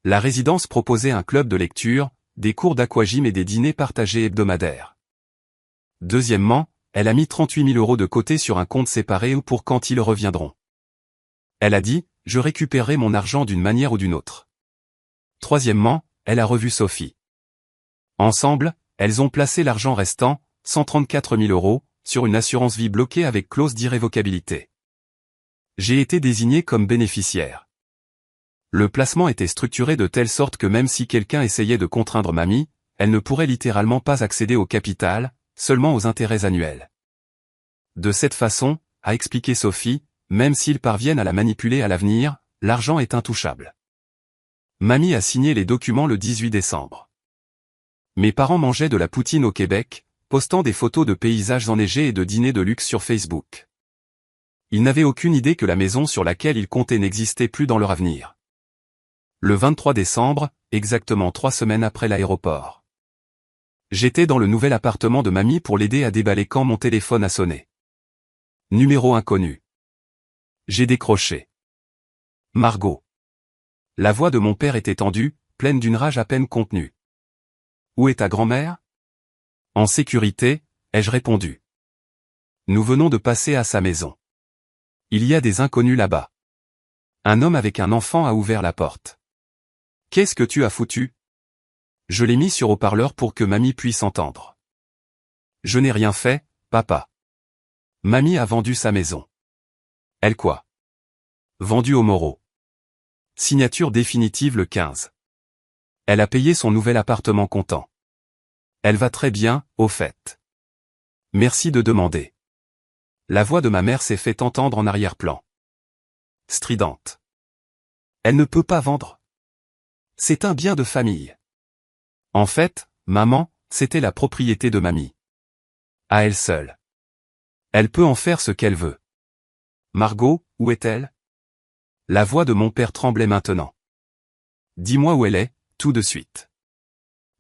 La résidence proposait un club de lecture, des cours d'aquagym et des dîners partagés hebdomadaires. Deuxièmement, elle a mis 38 000 € de côté sur un compte séparé ou pour quand ils reviendront. Elle a dit, je récupérerai mon argent d'une manière ou d'une autre. Troisièmement, elle a revu Sophie. Ensemble, elles ont placé l'argent restant, 134 000 €, sur une assurance vie bloquée avec clause d'irrévocabilité. J'ai été désigné comme bénéficiaire. Le placement était structuré de telle sorte que même si quelqu'un essayait de contraindre mamie, elle ne pourrait littéralement pas accéder au capital, seulement aux intérêts annuels. De cette façon, a expliqué Sophie, même s'ils parviennent à la manipuler à l'avenir, l'argent est intouchable. Mamie a signé les documents le 18 décembre. Mes parents mangeaient de la poutine au Québec, postant des photos de paysages enneigés et de dîners de luxe sur Facebook. Ils n'avaient aucune idée que la maison sur laquelle ils comptaient n'existait plus dans leur avenir. Le 23 décembre, exactement 3 semaines après l'aéroport. J'étais dans le nouvel appartement de mamie pour l'aider à déballer quand mon téléphone a sonné. Numéro inconnu. J'ai décroché. Margot. La voix de mon père était tendue, pleine d'une rage à peine contenue. Où est ta grand-mère? En sécurité, ai-je répondu. Nous venons de passer à sa maison. Il y a des inconnus là-bas. Un homme avec un enfant a ouvert la porte. Qu'est-ce que tu as foutu? Je l'ai mis sur haut-parleur pour que mamie puisse entendre. Je n'ai rien fait, papa. Mamie a vendu sa maison. Elle quoi? Vendu au Moreau. Signature définitive le 15. Elle a payé son nouvel appartement comptant. Elle va très bien, au fait. Merci de demander. La voix de ma mère s'est fait entendre en arrière-plan. Stridente. Elle ne peut pas vendre. C'est un bien de famille. En fait, maman, c'était la propriété de mamie. À elle seule. Elle peut en faire ce qu'elle veut. Margot, où est-elle? La voix de mon père tremblait maintenant. Dis-moi où elle est, tout de suite.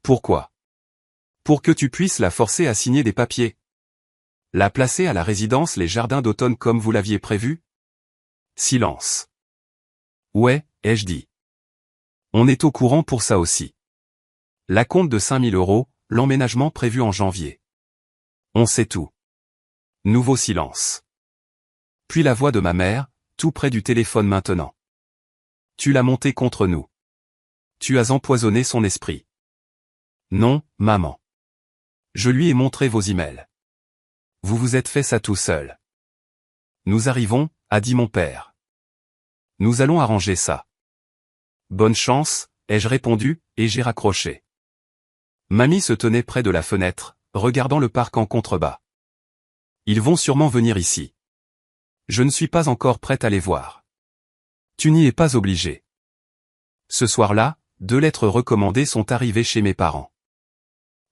Pourquoi? Pour que tu puisses la forcer à signer des papiers. La placer à la résidence Les Jardins d'Automne comme vous l'aviez prévu? Silence. Ouais, ai-je dit. On est au courant pour ça aussi. L'acompte de 5 000 €, l'emménagement prévu en janvier. On sait tout. Nouveau silence. Puis la voix de ma mère, tout près du téléphone maintenant. Tu l'as monté contre nous. Tu as empoisonné son esprit. Non, maman. Je lui ai montré vos emails. Vous vous êtes fait ça tout seul. Nous arrivons, a dit mon père. Nous allons arranger ça. Bonne chance, ai-je répondu, et j'ai raccroché. Mamie se tenait près de la fenêtre, regardant le parc en contrebas. Ils vont sûrement venir ici. Je ne suis pas encore prête à les voir. Tu n'y es pas obligé. Ce soir-là, 2 lettres recommandées sont arrivées chez mes parents.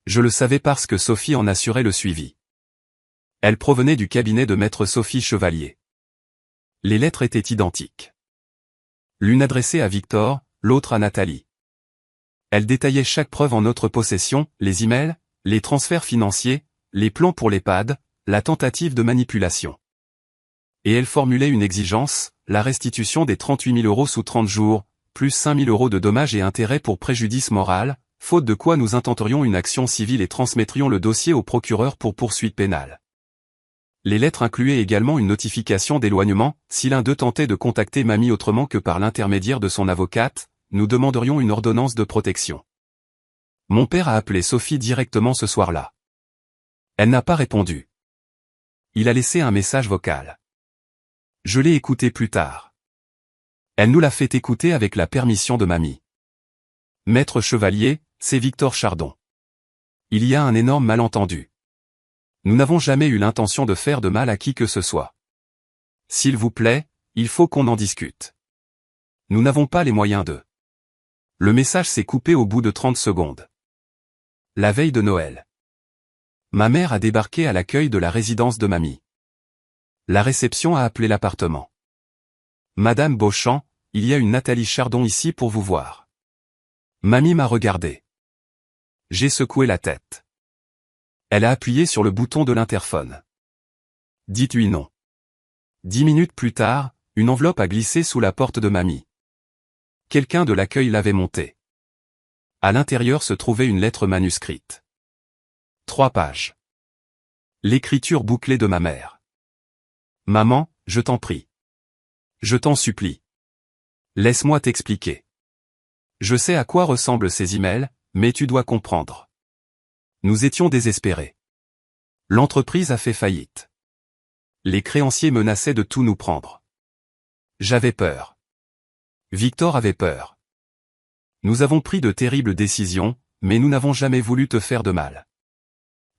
Je le savais parce que Sophie en assurait le suivi. Elles provenaient du cabinet de maître Sophie Chevalier. Les lettres étaient identiques. L'une adressée à Victor, l'autre à Nathalie. Elles détaillaient chaque preuve en notre possession, les emails, les transferts financiers, les plans pour l'EHPAD, la tentative de manipulation. Et elles formulaient une exigence, la restitution des 38 000 € sous 30 jours, plus 5 000 € de dommages et intérêts pour préjudice moral, faute de quoi nous intenterions une action civile et transmettrions le dossier au procureur pour poursuite pénale. Les lettres incluaient également une notification d'éloignement, si l'un d'eux tentait de contacter mamie autrement que par l'intermédiaire de son avocate, nous demanderions une ordonnance de protection. Mon père a appelé Sophie directement ce soir-là. Elle n'a pas répondu. Il a laissé un message vocal. Je l'ai écouté plus tard. Elle nous l'a fait écouter avec la permission de mamie. Maître Chevalier, c'est Victor Chardon. Il y a un énorme malentendu. Nous n'avons jamais eu l'intention de faire de mal à qui que ce soit. S'il vous plaît, il faut qu'on en discute. Nous n'avons pas les moyens de... Le message s'est coupé au bout de 30 secondes. La veille de Noël. Ma mère a débarqué à l'accueil de la résidence de mamie. La réception a appelé l'appartement. Madame Beauchamp, il y a une Nathalie Chardon ici pour vous voir. Mamie m'a regardé. J'ai secoué la tête. Elle a appuyé sur le bouton de l'interphone. Dites-lui non. 10 minutes plus tard, une enveloppe a glissé sous la porte de mamie. Quelqu'un de l'accueil l'avait montée. À l'intérieur se trouvait une lettre manuscrite. 3 pages. L'écriture bouclée de ma mère. Maman, je t'en prie. Je t'en supplie. Laisse-moi t'expliquer. Je sais à quoi ressemblent ces emails, mais tu dois comprendre. Nous étions désespérés. L'entreprise a fait faillite. Les créanciers menaçaient de tout nous prendre. J'avais peur. Victor avait peur. Nous avons pris de terribles décisions, mais nous n'avons jamais voulu te faire de mal.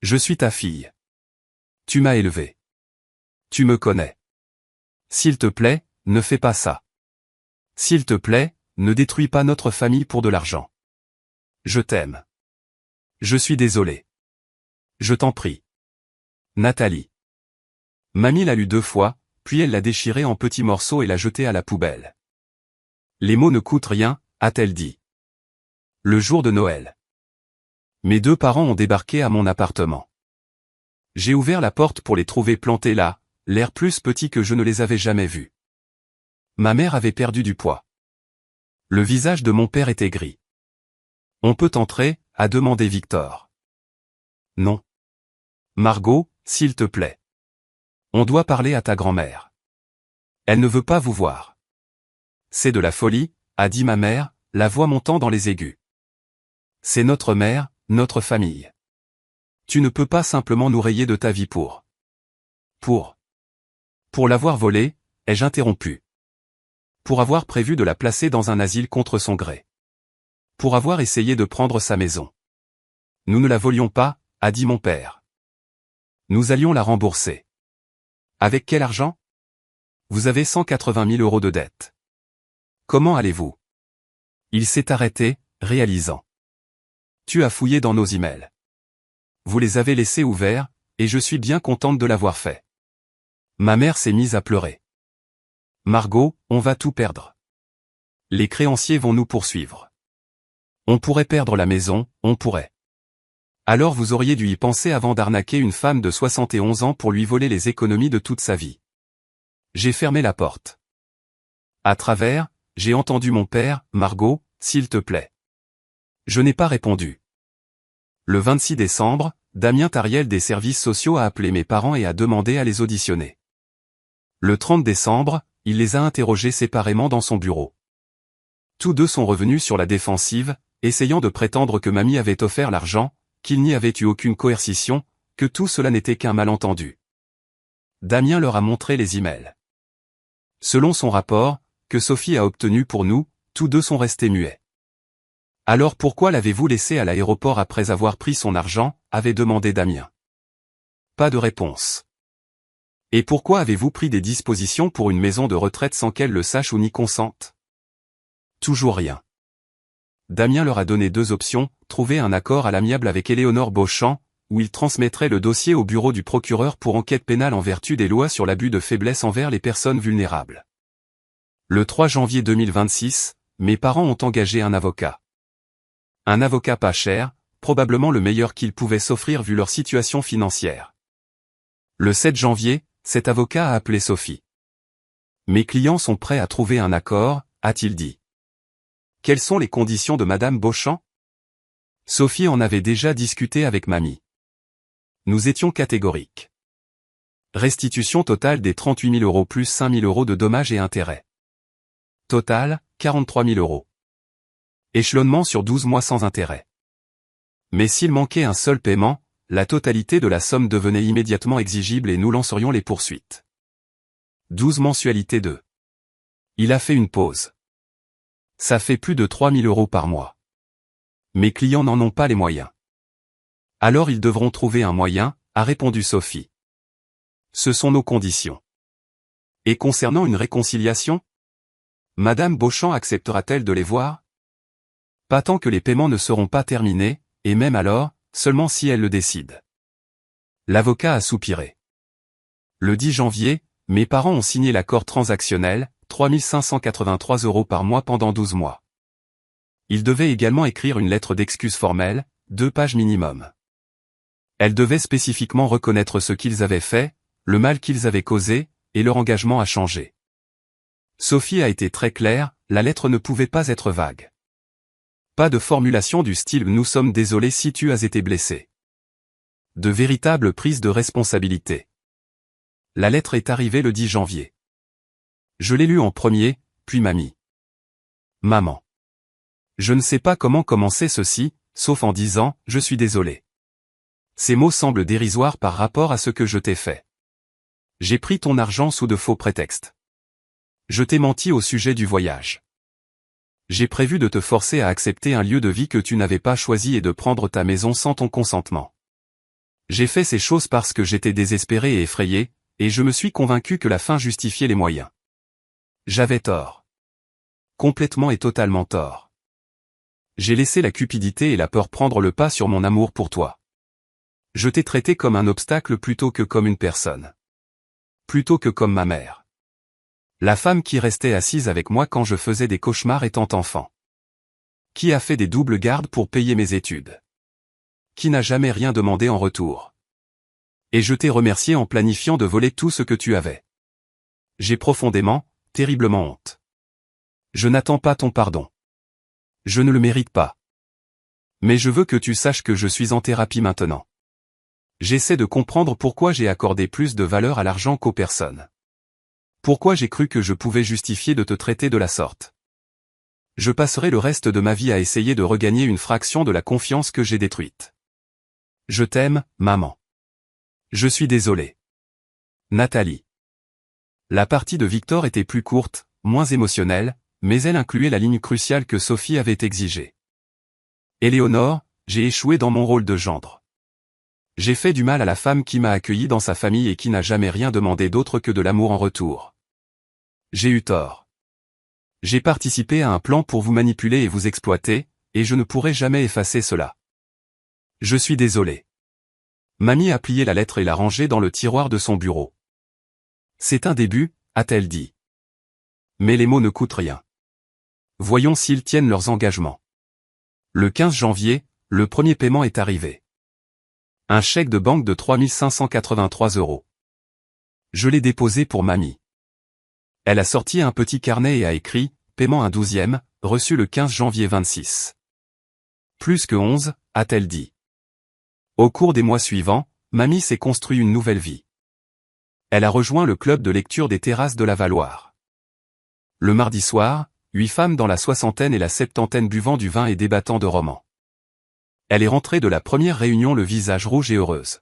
Je suis ta fille. Tu m'as élevé. Tu me connais. S'il te plaît, ne fais pas ça. S'il te plaît, ne détruis pas notre famille pour de l'argent. Je t'aime. Je suis désolé. Je t'en prie. Nathalie. Mamie l'a lu 2 fois, puis elle l'a déchiré en petits morceaux et l'a jeté à la poubelle. Les mots ne coûtent rien, a-t-elle dit. Le jour de Noël. Mes 2 parents ont débarqué à mon appartement. J'ai ouvert la porte pour les trouver plantés là, l'air plus petit que je ne les avais jamais vus. Ma mère avait perdu du poids. Le visage de mon père était gris. On peut entrer, a demandé Victor. Non. Margot, s'il te plaît. On doit parler à ta grand-mère. Elle ne veut pas vous voir. C'est de la folie, a dit ma mère, la voix montant dans les aigus. C'est notre mère, notre famille. Tu ne peux pas simplement nous rayer de ta vie pour l'avoir volée, ai-je interrompu. Pour avoir prévu de la placer dans un asile contre son gré. Pour avoir essayé de prendre sa maison. Nous ne la volions pas, a dit mon père. Nous allions la rembourser. Avec quel argent? Vous avez 180 000 € de dette. Comment allez-vous? Il s'est arrêté, réalisant. Tu as fouillé dans nos emails. Vous les avez laissés ouverts, et je suis bien contente de l'avoir fait. Ma mère s'est mise à pleurer. Margot, on va tout perdre. Les créanciers vont nous poursuivre. On pourrait perdre la maison, on pourrait. Alors vous auriez dû y penser avant d'arnaquer une femme de 71 ans pour lui voler les économies de toute sa vie. J'ai fermé la porte. À travers, j'ai entendu mon père, Margot, s'il te plaît. Je n'ai pas répondu. Le 26 décembre, Damien Tariel des services sociaux a appelé mes parents et a demandé à les auditionner. Le 30 décembre, il les a interrogés séparément dans son bureau. Tous deux sont revenus sur la défensive, essayant de prétendre que mamie avait offert l'argent, qu'il n'y avait eu aucune coercition, que tout cela n'était qu'un malentendu. Damien leur a montré les emails. Selon son rapport, que Sophie a obtenu pour nous, tous deux sont restés muets. Alors pourquoi l'avez-vous laissé à l'aéroport après avoir pris son argent, avait demandé Damien. Pas de réponse. Et pourquoi avez-vous pris des dispositions pour une maison de retraite sans qu'elle le sache ou n'y consente? Toujours rien. Damien leur a donné deux options, trouver un accord à l'amiable avec Éléonore Beauchamp, où il transmettrait le dossier au bureau du procureur pour enquête pénale en vertu des lois sur l'abus de faiblesse envers les personnes vulnérables. Le 3 janvier 2026, mes parents ont engagé un avocat. Un avocat pas cher, probablement le meilleur qu'ils pouvaient s'offrir vu leur situation financière. Le 7 janvier, cet avocat a appelé Sophie. Mes clients sont prêts à trouver un accord, a-t-il dit. Quelles sont les conditions de Madame Beauchamp? Sophie en avait déjà discuté avec mamie. Nous étions catégoriques. Restitution totale des 38 000 € plus 5 000 € de dommages et intérêts. Total, 43 000 €. Échelonnement sur 12 mois sans intérêt. Mais s'il manquait un seul paiement, la totalité de la somme devenait immédiatement exigible et nous lancerions les poursuites. 12 mensualités de. Il a fait une pause. Ça fait plus de 3 000 € par mois. Mes clients n'en ont pas les moyens. Alors ils devront trouver un moyen, a répondu Sophie. Ce sont nos conditions. Et concernant une réconciliation? Madame Beauchamp acceptera-t-elle de les voir? Pas tant que les paiements ne seront pas terminés, et même alors, seulement si elle le décide. L'avocat a soupiré. Le 10 janvier, mes parents ont signé l'accord transactionnel, 3 583 € par mois pendant 12 mois. Ils devaient également écrire une lettre d'excuse formelle, 2 pages minimum. Elle devait spécifiquement reconnaître ce qu'ils avaient fait, le mal qu'ils avaient causé, et leur engagement à changer. Sophie a été très claire, la lettre ne pouvait pas être vague. Pas de formulation du style « Nous sommes désolés si tu as été blessé ». De véritables prises de responsabilité. La lettre est arrivée le 10 janvier. Je l'ai lue en premier, puis mamie. Maman. Je ne sais pas comment commencer ceci, sauf en disant « Je suis désolé ». Ces mots semblent dérisoires par rapport à ce que je t'ai fait. J'ai pris ton argent sous de faux prétextes. Je t'ai menti au sujet du voyage. J'ai prévu de te forcer à accepter un lieu de vie que tu n'avais pas choisi et de prendre ta maison sans ton consentement. J'ai fait ces choses parce que j'étais désespéré et effrayé, et je me suis convaincu que la fin justifiait les moyens. J'avais tort. Complètement et totalement tort. J'ai laissé la cupidité et la peur prendre le pas sur mon amour pour toi. Je t'ai traité comme un obstacle plutôt que comme une personne. Plutôt que comme ma mère. La femme qui restait assise avec moi quand je faisais des cauchemars étant enfant. Qui a fait des doubles gardes pour payer mes études. Qui n'a jamais rien demandé en retour. Et je t'ai remercié en planifiant de voler tout ce que tu avais. J'ai profondément, terriblement honte. Je n'attends pas ton pardon. Je ne le mérite pas. Mais je veux que tu saches que je suis en thérapie maintenant. J'essaie de comprendre pourquoi j'ai accordé plus de valeur à l'argent qu'aux personnes. Pourquoi j'ai cru que je pouvais justifier de te traiter de la sorte. Je passerai le reste de ma vie à essayer de regagner une fraction de la confiance que j'ai détruite. Je t'aime, maman. Je suis désolé. Nathalie. La partie de Victor était plus courte, moins émotionnelle, mais elle incluait la ligne cruciale que Sophie avait exigée. Éléonore, j'ai échoué dans mon rôle de gendre. J'ai fait du mal à la femme qui m'a accueilli dans sa famille et qui n'a jamais rien demandé d'autre que de l'amour en retour. J'ai eu tort. J'ai participé à un plan pour vous manipuler et vous exploiter, et je ne pourrai jamais effacer cela. Je suis désolé. Mamie a plié la lettre et l'a rangée dans le tiroir de son bureau. C'est un début, a-t-elle dit. Mais les mots ne coûtent rien. Voyons s'ils tiennent leurs engagements. Le 15 janvier, le premier paiement est arrivé. Un chèque de banque de 3 583 €. Je l'ai déposé pour mamie. Elle a sorti un petit carnet et a écrit « Paiement un 12e, reçu le 15 janvier 26. Plus que 11, a-t-elle dit. Au cours des mois suivants, Mamie s'est construit une nouvelle vie. Elle a rejoint le club de lecture des terrasses de la Valloire. Le mardi soir, 8 femmes dans la soixantaine et la septantaine buvant du vin et débattant de romans. Elle est rentrée de la première réunion le visage rouge et heureuse.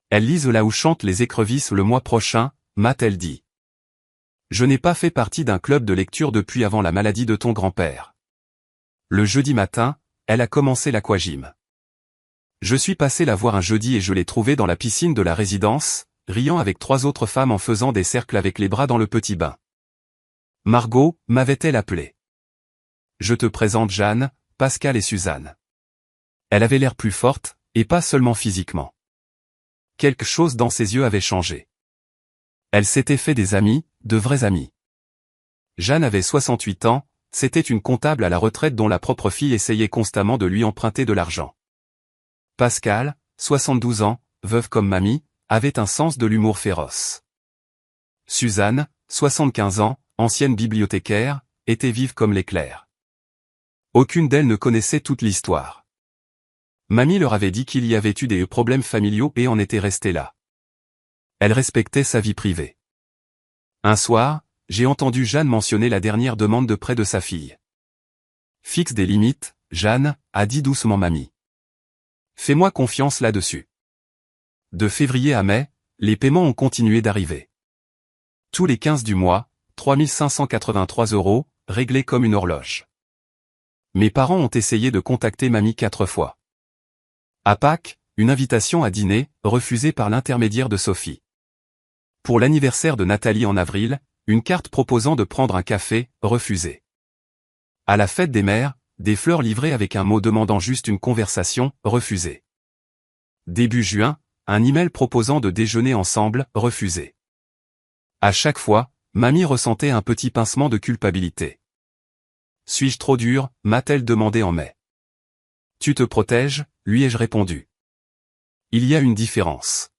Elle lise là où chantent les écrevisses le mois prochain, m'a-t-elle dit. Je n'ai pas fait partie d'un club de lecture depuis avant la maladie de ton grand-père. Le jeudi matin, elle a commencé l'aquagym. Je suis passé la voir un jeudi et je l'ai trouvée dans la piscine de la résidence, riant avec 3 autres femmes en faisant des cercles avec les bras dans le petit bain. Margot, m'avait-elle appelé. Je te présente Jeanne, Pascal et Suzanne. Elle avait l'air plus forte, et pas seulement physiquement. Quelque chose dans ses yeux avait changé. Elle s'était fait des amis, de vrais amis. Jeanne avait 68 ans, c'était une comptable à la retraite dont la propre fille essayait constamment de lui emprunter de l'argent. Pascal, 72 ans, veuve comme mamie, avait un sens de l'humour féroce. Suzanne, 75 ans, ancienne bibliothécaire, était vive comme l'éclair. Aucune d'elles ne connaissait toute l'histoire. Mamie leur avait dit qu'il y avait eu des problèmes familiaux et en était restée là. Elle respectait sa vie privée. Un soir, j'ai entendu Jeanne mentionner la dernière demande de prêt de sa fille. Fixe des limites, Jeanne, a dit doucement Mamie. Fais-moi confiance là-dessus. De février à mai, les paiements ont continué d'arriver. Tous les 15 du mois, 3 583 €, réglés comme une horloge. Mes parents ont essayé de contacter Mamie 4 fois. À Pâques, une invitation à dîner, refusée par l'intermédiaire de Sophie. Pour l'anniversaire de Nathalie en avril, une carte proposant de prendre un café, refusée. À la fête des mères, des fleurs livrées avec un mot demandant juste une conversation, refusée. Début juin, un email proposant de déjeuner ensemble, refusé. À chaque fois, Mamie ressentait un petit pincement de culpabilité. Suis-je trop dur, m'a-t-elle demandé en mai. Tu te protèges, lui ai-je répondu. Il y a une différence.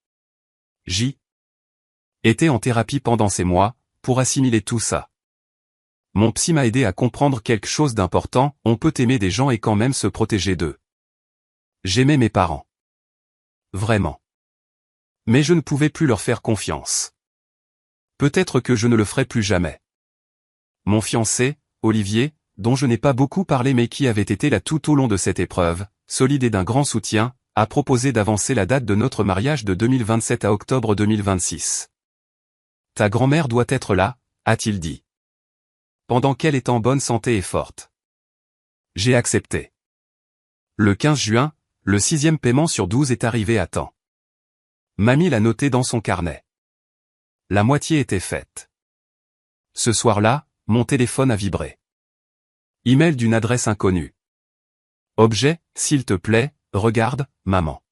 J. Était en thérapie pendant ces mois, pour assimiler tout ça. Mon psy m'a aidé à comprendre quelque chose d'important, on peut aimer des gens et quand même se protéger d'eux. J'aimais mes parents. Vraiment. Mais je ne pouvais plus leur faire confiance. Peut-être que je ne le ferai plus jamais. Mon fiancé, Olivier, dont je n'ai pas beaucoup parlé mais qui avait été là tout au long de cette épreuve, solide et d'un grand soutien, a proposé d'avancer la date de notre mariage de 2027 à octobre 2026. Ta grand-mère doit être là, a-t-il dit. Pendant qu'elle est en bonne santé et forte. J'ai accepté. Le 15 juin, le 6e paiement sur 12 est arrivé à temps. Mamie l'a noté dans son carnet. La moitié était faite. Ce soir-là, mon téléphone a vibré. Email d'une adresse inconnue. Objet, s'il te plaît, regarde, maman.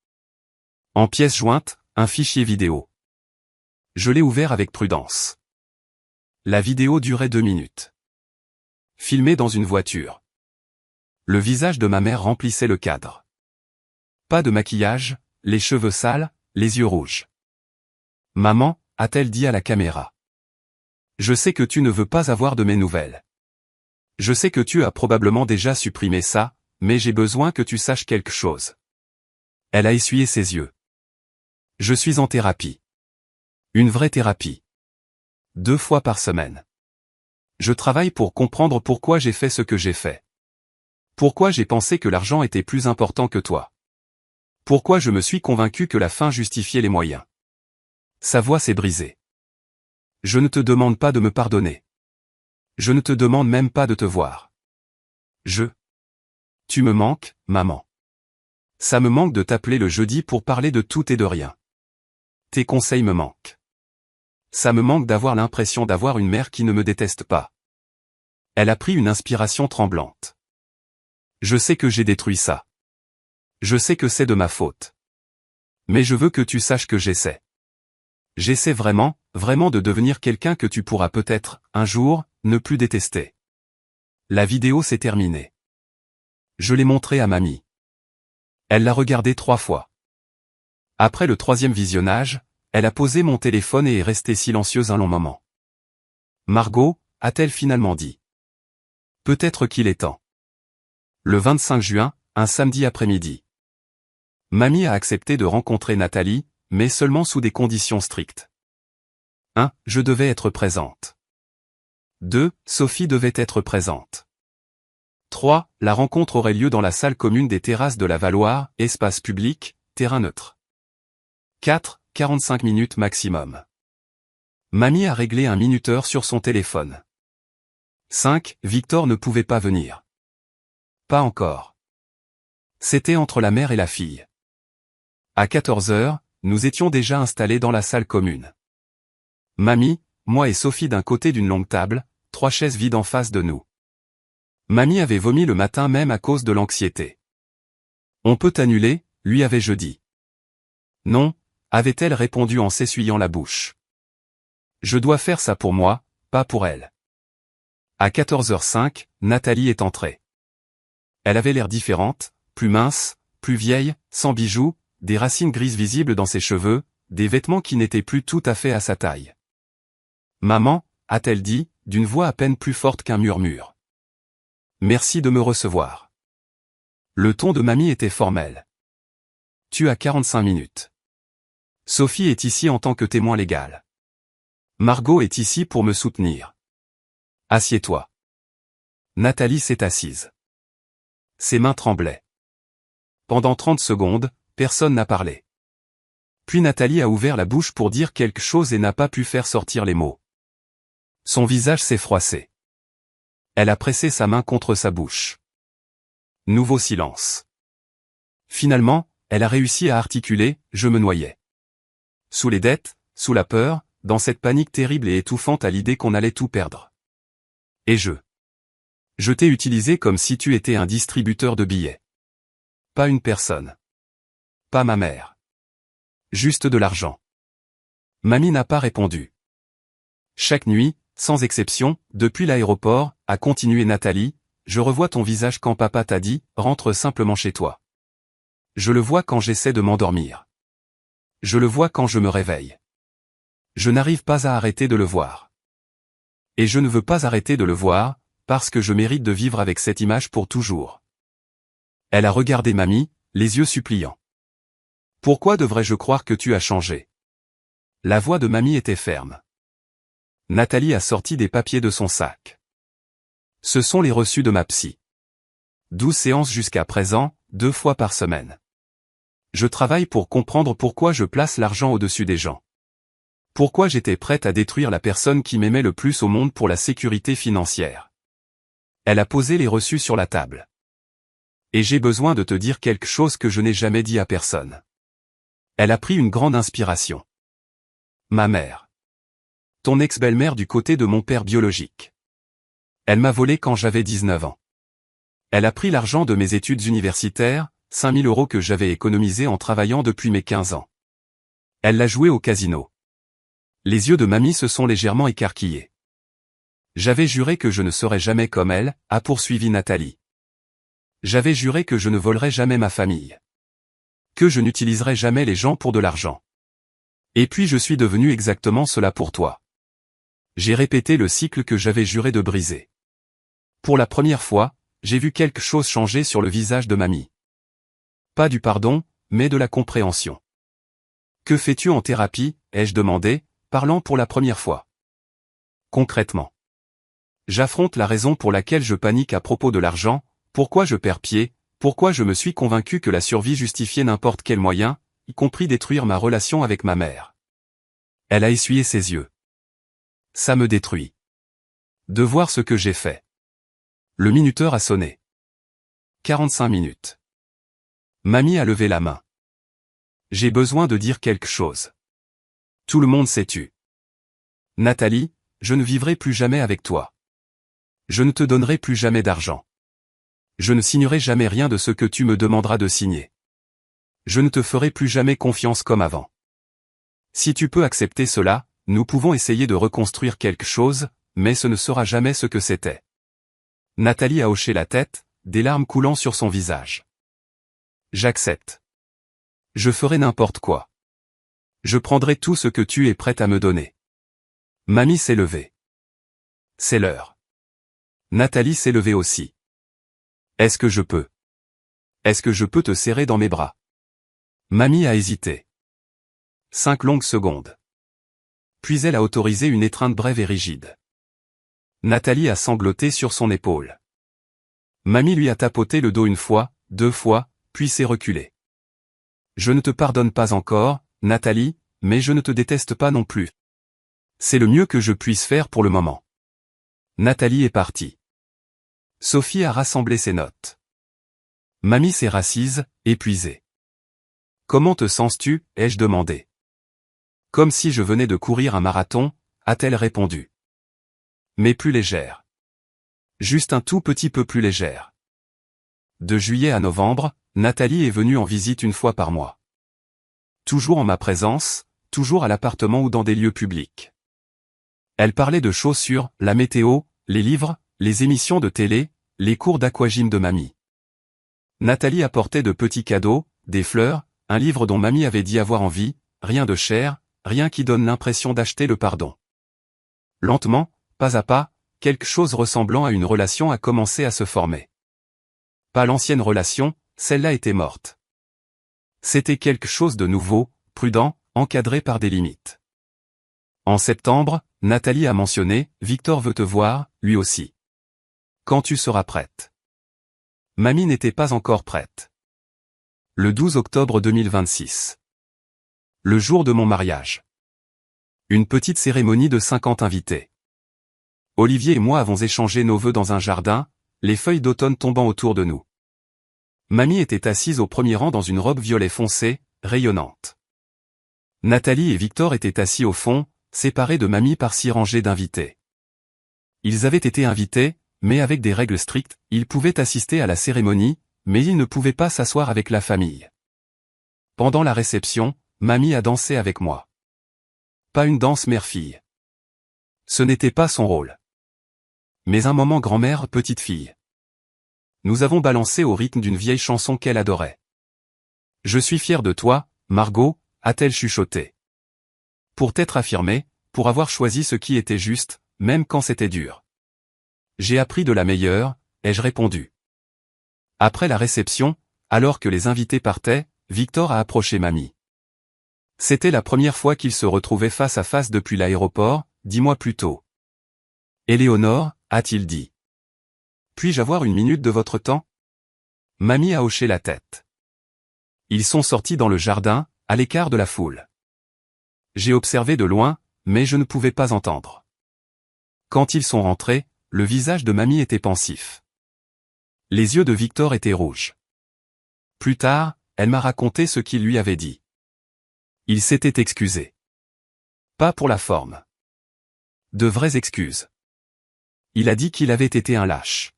En pièce jointe, un fichier vidéo. Je l'ai ouvert avec prudence. La vidéo durait 2 minutes. Filmée dans une voiture. Le visage de ma mère remplissait le cadre. Pas de maquillage, les cheveux sales, les yeux rouges. Maman, a-t-elle dit à la caméra. Je sais que tu ne veux pas avoir de mes nouvelles. Je sais que tu as probablement déjà supprimé ça, mais j'ai besoin que tu saches quelque chose. Elle a essuyé ses yeux. Je suis en thérapie. Une vraie thérapie. 2 fois par semaine. Je travaille pour comprendre pourquoi j'ai fait ce que j'ai fait. Pourquoi j'ai pensé que l'argent était plus important que toi. Pourquoi je me suis convaincu que la fin justifiait les moyens. Sa voix s'est brisée. Je ne te demande pas de me pardonner. Je ne te demande même pas de te voir. Tu me manques, maman. Ça me manque de t'appeler le jeudi pour parler de tout et de rien. Tes conseils me manquent. Ça me manque d'avoir l'impression d'avoir une mère qui ne me déteste pas. Elle a pris une inspiration tremblante. Je sais que j'ai détruit ça. Je sais que c'est de ma faute. Mais je veux que tu saches que j'essaie. J'essaie vraiment, vraiment de devenir quelqu'un que tu pourras peut-être, un jour, ne plus détester. La vidéo s'est terminée. Je l'ai montrée à mamie. Elle l'a regardée 3 fois. Après le 3e visionnage, elle a posé mon téléphone et est restée silencieuse un long moment. Margot, a-t-elle finalement dit. Peut-être qu'il est temps. Le 25 juin, un samedi après-midi. Mamie a accepté de rencontrer Nathalie, mais seulement sous des conditions strictes. 1. Je devais être présente. 2. Sophie devait être présente. 3. La rencontre aurait lieu dans la salle commune des terrasses de la Valoire, espace public, terrain neutre. 4. 45 minutes maximum. Mamie a réglé un minuteur sur son téléphone. 5. Victor ne pouvait pas venir. Pas encore. C'était entre la mère et la fille. À 14 heures, nous étions déjà installés dans la salle commune. Mamie, moi et Sophie d'un côté d'une longue table, 3 chaises vides en face de nous. Mamie avait vomi le matin même à cause de l'anxiété. On peut annuler, lui avais-je dit. Non, avait-elle répondu en s'essuyant la bouche. Je dois faire ça pour moi, pas pour elle. À 14h05, Nathalie est entrée. Elle avait l'air différente, plus mince, plus vieille, sans bijoux, des racines grises visibles dans ses cheveux, des vêtements qui n'étaient plus tout à fait à sa taille. « Maman » a-t-elle dit, d'une voix à peine plus forte qu'un murmure. « Merci de me recevoir. » Le ton de Mamie était formel. « Tu as 45 minutes. Sophie est ici en tant que témoin légal. Margot est ici pour me soutenir. Assieds-toi. » Nathalie s'est assise. Ses mains tremblaient. Pendant 30 secondes, personne n'a parlé. Puis Nathalie a ouvert la bouche pour dire quelque chose et n'a pas pu faire sortir les mots. Son visage s'est froissé. Elle a pressé sa main contre sa bouche. Nouveau silence. Finalement, elle a réussi à articuler « je me noyais ». Sous les dettes, sous la peur, dans cette panique terrible et étouffante à l'idée qu'on allait tout perdre. Et je t'ai utilisé comme si tu étais un distributeur de billets. Pas une personne. Pas ma mère. Juste de l'argent. Mamie n'a pas répondu. Chaque nuit, sans exception, depuis l'aéroport, a continué Nathalie, je revois ton visage quand papa t'a dit, rentre simplement chez toi. Je le vois quand j'essaie de m'endormir. Je le vois quand je me réveille. Je n'arrive pas à arrêter de le voir. Et je ne veux pas arrêter de le voir, parce que je mérite de vivre avec cette image pour toujours. Elle a regardé Mamie, les yeux suppliants. Pourquoi devrais-je croire que tu as changé? La voix de Mamie était ferme. Nathalie a sorti des papiers de son sac. Ce sont les reçus de ma psy. 12 séances jusqu'à présent, 2 fois par semaine. Je travaille pour comprendre pourquoi je place l'argent au-dessus des gens. Pourquoi j'étais prête à détruire la personne qui m'aimait le plus au monde pour la sécurité financière. Elle a posé les reçus sur la table. Et j'ai besoin de te dire quelque chose que je n'ai jamais dit à personne. Elle a pris une grande inspiration. Ma mère. Ton ex-belle-mère du côté de mon père biologique. Elle m'a volé quand j'avais 19 ans. Elle a pris l'argent de mes études universitaires, 5 000 € que j'avais économisés en travaillant depuis mes 15 ans. Elle l'a joué au casino. Les yeux de Mamie se sont légèrement écarquillés. J'avais juré que je ne serais jamais comme elle, a poursuivi Nathalie. J'avais juré que je ne volerais jamais ma famille. Que je n'utiliserais jamais les gens pour de l'argent. Et puis je suis devenu exactement cela pour toi. J'ai répété le cycle que j'avais juré de briser. Pour la première fois, j'ai vu quelque chose changer sur le visage de Mamie. Pas du pardon, mais de la compréhension. Que fais-tu en thérapie, ai-je demandé, parlant pour la première fois. Concrètement. J'affronte la raison pour laquelle je panique à propos de l'argent, pourquoi je perds pied, pourquoi je me suis convaincu que la survie justifiait n'importe quel moyen, y compris détruire ma relation avec ma mère. Elle a essuyé ses yeux. Ça me détruit. De voir ce que j'ai fait. Le minuteur a sonné. 45 minutes. Mamie a levé la main. J'ai besoin de dire quelque chose. Tout le monde s'est tu. Nathalie, je ne vivrai plus jamais avec toi. Je ne te donnerai plus jamais d'argent. Je ne signerai jamais rien de ce que tu me demanderas de signer. Je ne te ferai plus jamais confiance comme avant. Si tu peux accepter cela, nous pouvons essayer de reconstruire quelque chose, mais ce ne sera jamais ce que c'était. Nathalie a hoché la tête, des larmes coulant sur son visage. J'accepte. Je ferai n'importe quoi. Je prendrai tout ce que tu es prête à me donner. Mamie s'est levée. C'est l'heure. Nathalie s'est levée aussi. Est-ce que je peux? Est-ce que je peux te serrer dans mes bras? Mamie a hésité. 5 longues secondes. Puis elle a autorisé une étreinte brève et rigide. Nathalie a sangloté sur son épaule. Mamie lui a tapoté le dos 1 fois, 2 fois, puis s'est reculée. Je ne te pardonne pas encore, Nathalie, mais je ne te déteste pas non plus. C'est le mieux que je puisse faire pour le moment. Nathalie est partie. Sophie a rassemblé ses notes. Mamie s'est rassise, épuisée. Comment te sens-tu? Ai-je demandé. Comme si je venais de courir un marathon, a-t-elle répondu. Mais plus légère. Juste un tout petit peu plus légère. De juillet à novembre, Nathalie est venue en visite 1 fois par mois. Toujours en ma présence, toujours à l'appartement ou dans des lieux publics. Elle parlait de choses sur la météo, les livres, les émissions de télé, les cours d'aquagym de mamie. Nathalie apportait de petits cadeaux, des fleurs, un livre dont mamie avait dit avoir envie, rien de cher, rien qui donne l'impression d'acheter le pardon. Lentement, pas à pas, quelque chose ressemblant à une relation a commencé à se former. Pas l'ancienne relation, celle-là était morte. C'était quelque chose de nouveau, prudent, encadré par des limites. En septembre, Nathalie a mentionné « Victor veut te voir, lui aussi. Quand tu seras prête ?» Mamie n'était pas encore prête. Le 12 octobre 2026. Le jour de mon mariage. Une petite cérémonie de 50 invités. Olivier et moi avons échangé nos vœux dans un jardin, les feuilles d'automne tombant autour de nous. Mamie était assise au premier rang dans une robe violet foncé, rayonnante. Nathalie et Victor étaient assis au fond, séparés de mamie par 6 rangées d'invités. Ils avaient été invités, mais avec des règles strictes, ils pouvaient assister à la cérémonie, mais ils ne pouvaient pas s'asseoir avec la famille. Pendant la réception, mamie a dansé avec moi. Pas une danse mère-fille. Ce n'était pas son rôle. Mais un moment grand-mère petite-fille. Nous avons balancé au rythme d'une vieille chanson qu'elle adorait. Je suis fière de toi, Margot, a-t-elle chuchoté. Pour t'être affirmée, pour avoir choisi ce qui était juste, même quand c'était dur. J'ai appris de la meilleure, ai-je répondu. Après la réception, alors que les invités partaient, Victor a approché mamie. C'était la première fois qu'ils se retrouvaient face à face depuis l'aéroport, 10 mois plus tôt. Éléonore, a-t-il dit. Puis-je avoir 1 minute de votre temps? Mamie a hoché la tête. Ils sont sortis dans le jardin, à l'écart de la foule. J'ai observé de loin, mais je ne pouvais pas entendre. Quand ils sont rentrés, le visage de mamie était pensif. Les yeux de Victor étaient rouges. Plus tard, elle m'a raconté ce qu'il lui avait dit. Il s'était excusé. Pas pour la forme. De vraies excuses. Il a dit qu'il avait été un lâche.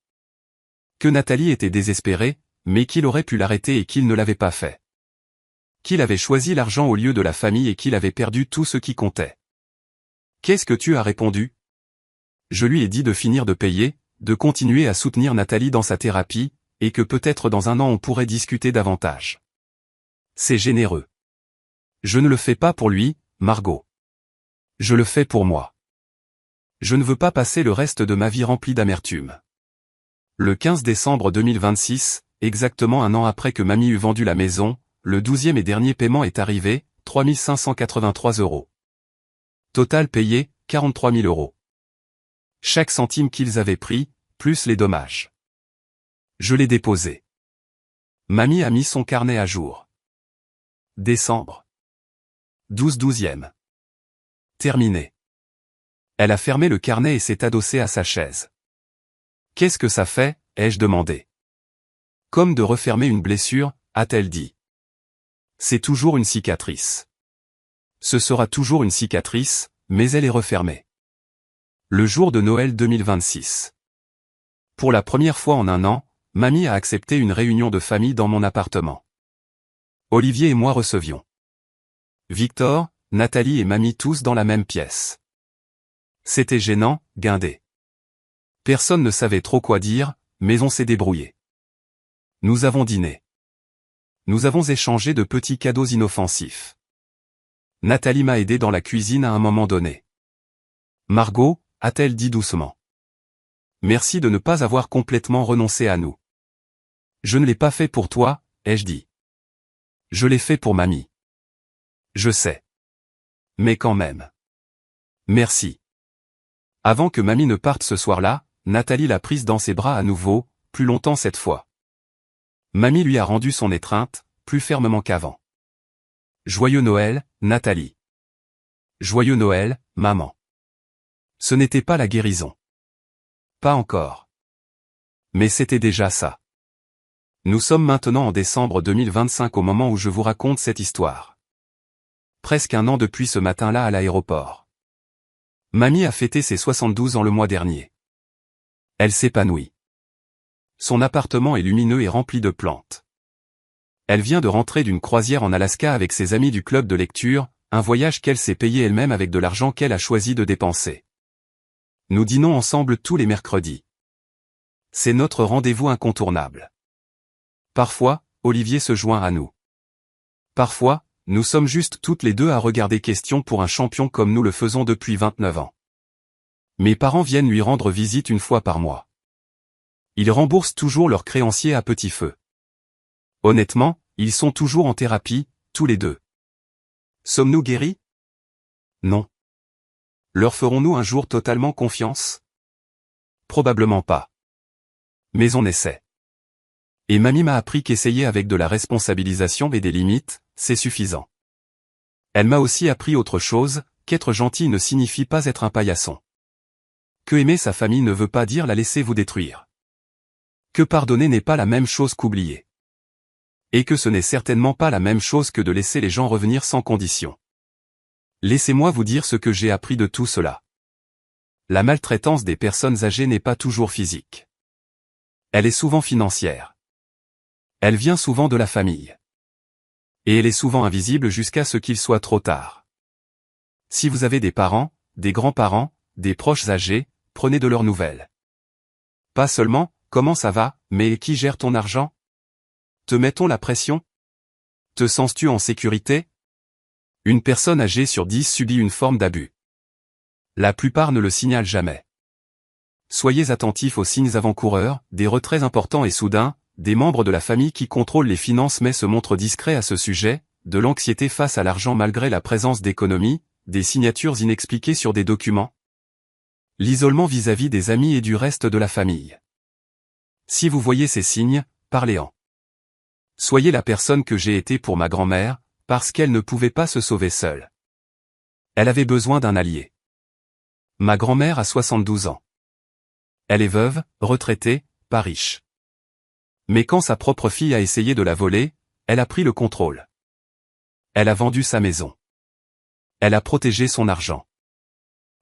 Que Nathalie était désespérée, mais qu'il aurait pu l'arrêter et qu'il ne l'avait pas fait. Qu'il avait choisi l'argent au lieu de la famille et qu'il avait perdu tout ce qui comptait. Qu'est-ce que tu as répondu? Je lui ai dit de finir de payer, de continuer à soutenir Nathalie dans sa thérapie, et que peut-être dans 1 an on pourrait discuter davantage. C'est généreux. Je ne le fais pas pour lui, Margot. Je le fais pour moi. Je ne veux pas passer le reste de ma vie remplie d'amertume. Le 15 décembre 2026, exactement 1 an après que mamie eut vendu la maison, le 12e et dernier paiement est arrivé, 3 583 €. Total payé, 43 000 €. Chaque centime qu'ils avaient pris, plus les dommages. Je l'ai déposé. Mamie a mis son carnet à jour. Décembre. 12/12e. Terminé. Elle a fermé le carnet et s'est adossée à sa chaise. Qu'est-ce que ça fait, ai-je demandé. Comme de refermer une blessure, a-t-elle dit. C'est toujours une cicatrice. Ce sera toujours une cicatrice, mais elle est refermée. Le jour de Noël 2026. Pour la première fois en 1 an, mamie a accepté une réunion de famille dans mon appartement. Olivier et moi recevions. Victor, Nathalie et mamie tous dans la même pièce. C'était gênant, guindé. Personne ne savait trop quoi dire, mais on s'est débrouillé. Nous avons dîné. Nous avons échangé de petits cadeaux inoffensifs. Nathalie m'a aidé dans la cuisine à un moment donné. Margot, a-t-elle dit doucement. Merci de ne pas avoir complètement renoncé à nous. Je ne l'ai pas fait pour toi, ai-je dit. Je l'ai fait pour mamie. Je sais. Mais quand même. Merci. Avant que mamie ne parte ce soir-là, Nathalie l'a prise dans ses bras à nouveau, plus longtemps cette fois. Mamie lui a rendu son étreinte, plus fermement qu'avant. Joyeux Noël, Nathalie. Joyeux Noël, maman. Ce n'était pas la guérison. Pas encore. Mais c'était déjà ça. Nous sommes maintenant en décembre 2025 au moment où je vous raconte cette histoire. Presque un an depuis ce matin-là à l'aéroport. Mamie a fêté ses 72 ans le mois dernier. Elle s'épanouit. Son appartement est lumineux et rempli de plantes. Elle vient de rentrer d'une croisière en Alaska avec ses amis du club de lecture, un voyage qu'elle s'est payé elle-même avec de l'argent qu'elle a choisi de dépenser. Nous dînons ensemble tous les mercredis. C'est notre rendez-vous incontournable. Parfois, Olivier se joint à nous. Parfois, nous sommes juste toutes les deux à regarder Question pour un champion comme nous le faisons depuis 29 ans. Mes parents viennent lui rendre visite une fois par mois. Ils remboursent toujours leurs créanciers à petit feu. Honnêtement, ils sont toujours en thérapie, tous les deux. Sommes-nous guéris? Non. Leur ferons-nous un jour totalement confiance? Probablement pas. Mais on essaie. Et mamie m'a appris qu'essayer avec de la responsabilisation et des limites, c'est suffisant. Elle m'a aussi appris autre chose, qu'être gentil ne signifie pas être un paillasson. Que aimer sa famille ne veut pas dire la laisser vous détruire. Que pardonner n'est pas la même chose qu'oublier. Et que ce n'est certainement pas la même chose que de laisser les gens revenir sans condition. Laissez-moi vous dire ce que j'ai appris de tout cela. La maltraitance des personnes âgées n'est pas toujours physique. Elle est souvent financière. Elle vient souvent de la famille. Et elle est souvent invisible jusqu'à ce qu'il soit trop tard. Si vous avez des parents, des grands-parents, des proches âgés, prenez de leurs nouvelles. Pas seulement, comment ça va, mais qui gère ton argent? Te met-on la pression? Te sens-tu en sécurité? Une personne âgée sur 10 subit une forme d'abus. La plupart ne le signalent jamais. Soyez attentifs aux signes avant-coureurs, des retraits importants et soudains, des membres de la famille qui contrôlent les finances mais se montrent discrets à ce sujet, de l'anxiété face à l'argent malgré la présence d'économies, des signatures inexpliquées sur des documents. L'isolement vis-à-vis des amis et du reste de la famille. Si vous voyez ces signes, parlez-en. Soyez la personne que j'ai été pour ma grand-mère, parce qu'elle ne pouvait pas se sauver seule. Elle avait besoin d'un allié. Ma grand-mère a 72 ans. Elle est veuve, retraitée, pas riche. Mais quand sa propre fille a essayé de la voler, elle a pris le contrôle. Elle a vendu sa maison. Elle a protégé son argent.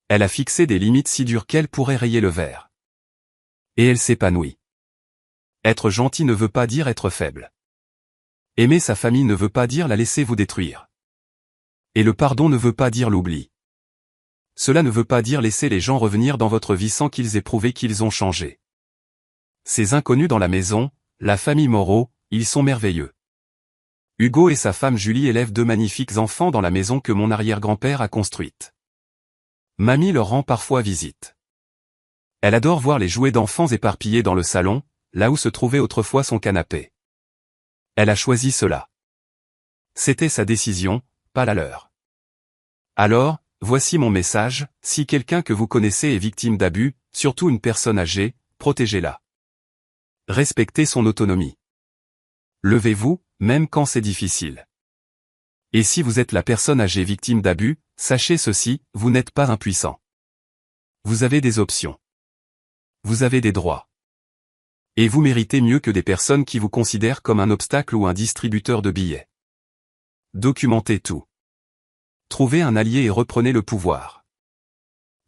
Elle a fixé des limites si dures qu'elle pourrait rayer le verre. Et elle s'épanouit. Être gentil ne veut pas dire être faible. Aimer sa famille ne veut pas dire la laisser vous détruire. Et le pardon ne veut pas dire l'oubli. Cela ne veut pas dire laisser les gens revenir dans votre vie sans qu'ils aient prouvé qu'ils ont changé. Ces inconnus dans la maison, la famille Moreau, ils sont merveilleux. Hugo et sa femme Julie élèvent deux magnifiques enfants dans la maison que mon arrière-grand-père a construite. Mamie leur rend parfois visite. Elle adore voir les jouets d'enfants éparpillés dans le salon, là où se trouvait autrefois son canapé. Elle a choisi cela. C'était sa décision, pas la leur. Alors, voici mon message, si quelqu'un que vous connaissez est victime d'abus, surtout une personne âgée, protégez-la. Respectez son autonomie. Levez-vous, même quand c'est difficile. Et si vous êtes la personne âgée victime d'abus, sachez ceci, vous n'êtes pas impuissant. Vous avez des options. Vous avez des droits. Et vous méritez mieux que des personnes qui vous considèrent comme un obstacle ou un distributeur de billets. Documentez tout. Trouvez un allié et reprenez le pouvoir.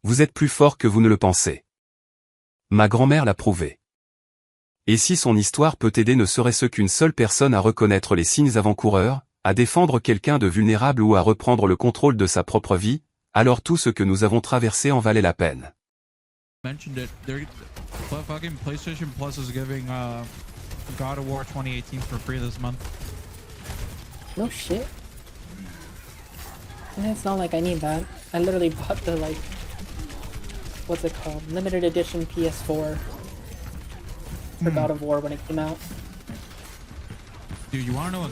Vous êtes plus fort que vous ne le pensez. Ma grand-mère l'a prouvé. Et si son histoire peut aider ne serait-ce qu'une seule personne à reconnaître les signes avant-coureurs, à défendre quelqu'un de vulnérable ou à reprendre le contrôle de sa propre vie, alors tout ce que nous avons traversé en valait la peine. Mentioned it. Fucking PlayStation Plus is giving God of War 2018 for free this month. No shit. And it's not like I need that. I literally bought the what's it called? Limited edition PS4 for God of War when it came out. Dude, you want to know not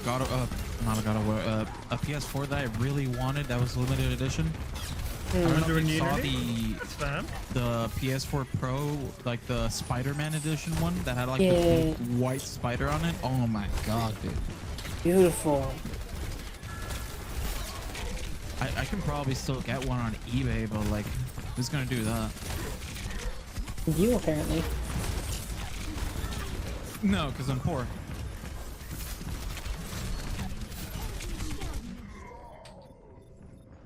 a God of War, a PS4 that I really wanted that was limited edition? I don't know if you saw It's fine. the PS4 Pro, like the Spider-Man edition one that had like the Yeah. big white spider on it. Oh my god, dude. Beautiful. I can probably still get one on eBay, but like, who's gonna do that? You apparently. No, because I'm poor.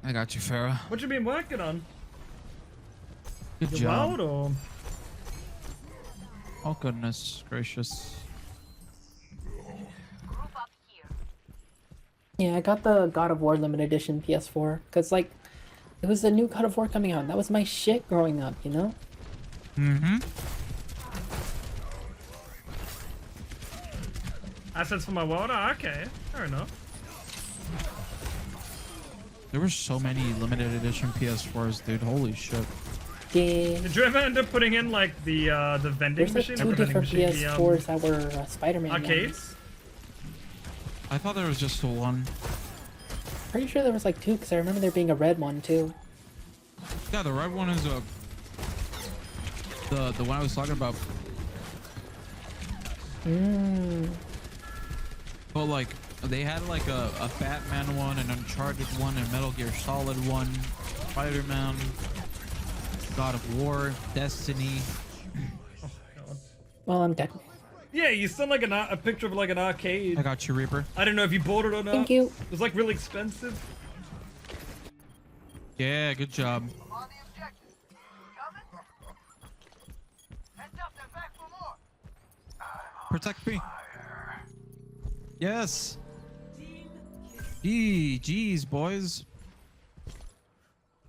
I got you, Farah. What you been working on? Good You job. wild or? Oh goodness gracious. Yeah, I got the God of War limited edition PS4 because like it was the new God of War coming out. That was my shit growing up, you know. Mm-hmm. Assets for my water? Okay, fair enough. There were so many limited edition PS4s, dude. Holy shit. Yeah. Did you ever end up putting in like the vending There's like machine? two Not the vending different machine, PS4s that were Spider-Man arcades? ones. I thought there was just the one. Pretty sure there was like two because I remember there being a red one too. Yeah, the red one is the one I was talking about. But like they had like a Batman one, an Uncharted one, a Metal Gear Solid one, Spider-Man, God of War, Destiny. God. Well, I'm dead. Yeah, you sent like a picture of like an arcade. I got you, Reaper. I don't know if you bought it or not. Thank you. It was like really expensive. Yeah, good job. On the objective. Coming? Heads up, they're back for more. Protect me. Yes. Jeez, boys.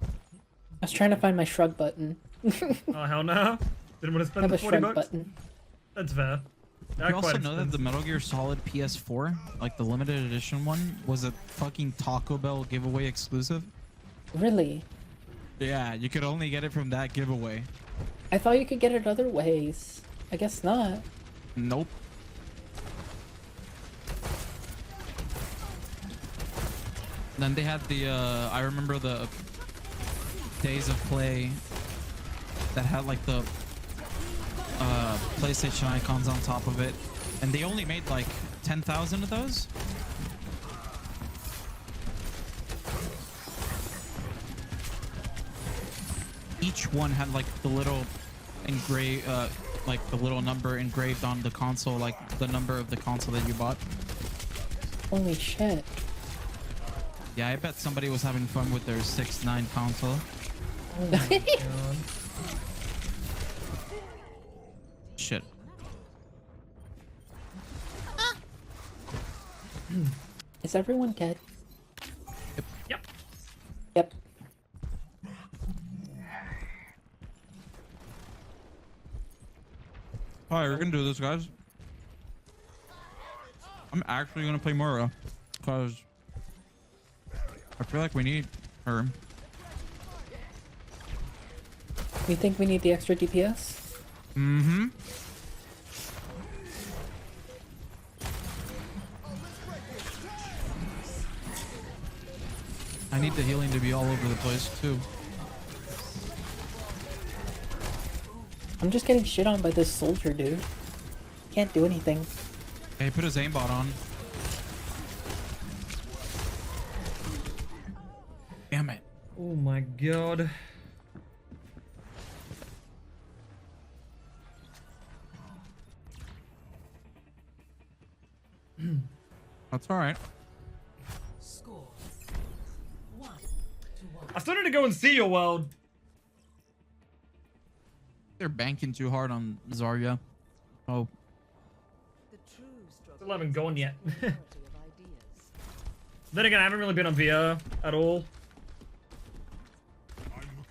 I was trying to find my shrug button. Oh hell no! Didn't want to I spend have the a 40 shrug bucks. button. That's fair. You also know that the Metal Gear Solid PS4, like the limited edition one, was a fucking Taco Bell giveaway exclusive. Really? Yeah, you could only get it from that giveaway. I thought you could get it other ways. I guess not. Nope. Then they had the I remember the Days of Play that had like the PlayStation icons on top of it, and they only made like 10,000 of those. Each one had like the little like the little number engraved on the console, like the number of the console that you bought. Holy shit. Yeah, I bet somebody was having fun with their 6.9 console. Shit. Is everyone dead? Yep. Yep. Alright, we're gonna do this, guys. I'm actually gonna play Mora, because I feel like we need her. You think we need the extra DPS? Mm-hmm. I need the healing to be all over the place, too. I'm just getting shit on by this soldier, dude. Can't do anything. Hey, put his aimbot on. Damn it. Oh my god. That's alright. I still need to go and see your world. They're banking too hard on Zarya. Oh. Still haven't gone yet. Then again, I haven't really been on VR at all.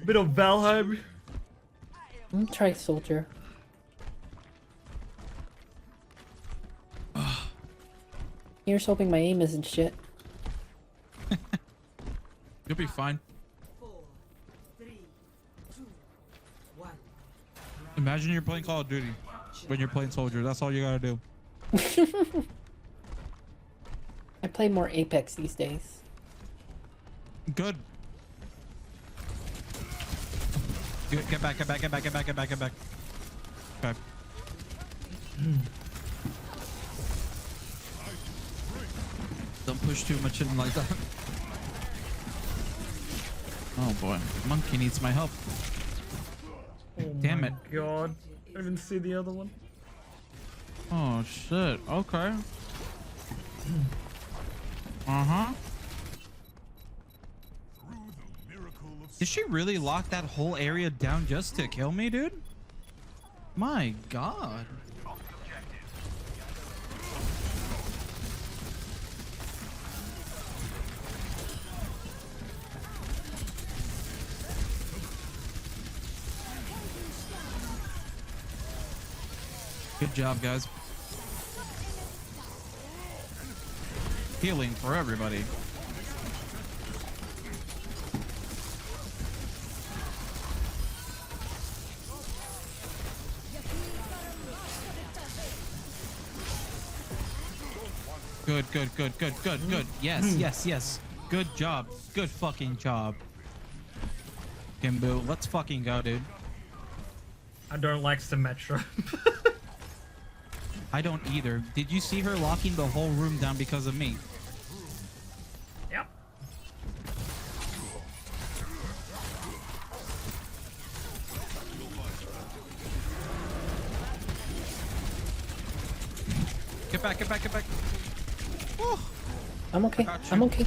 A bit of Valheim. I'm gonna try soldier. Here's hoping my aim isn't shit. You'll be fine. Imagine you're playing Call of Duty when you're playing Soldier. That's all you gotta do. I play more Apex these days. Good. Get back. Okay. Don't push too much in like that. Oh boy, monkey needs my help. Oh Damn my it. God. I didn't see the other one. Oh shit. Okay. Uh-huh. Did she really lock that whole area down just to kill me, dude? My God. Good job, guys. Healing for everybody. Good. Yes. Good job. Good fucking job. Kimbo, let's fucking go, dude. I don't like Symmetra. I don't either. Did you see her locking the whole room down because of me? Yep. Get back. Oh, I'm okay. Got you. I'm okay.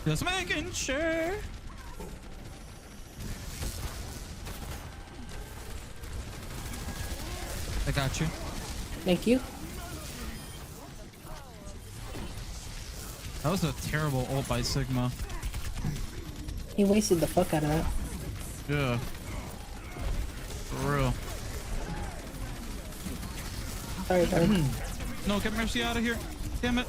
just making sure. I got you. Thank you. That was a terrible ult by Sigma. He wasted the fuck out of that. Yeah. For real. Sorry. No, get Mercy out of here. Damn it.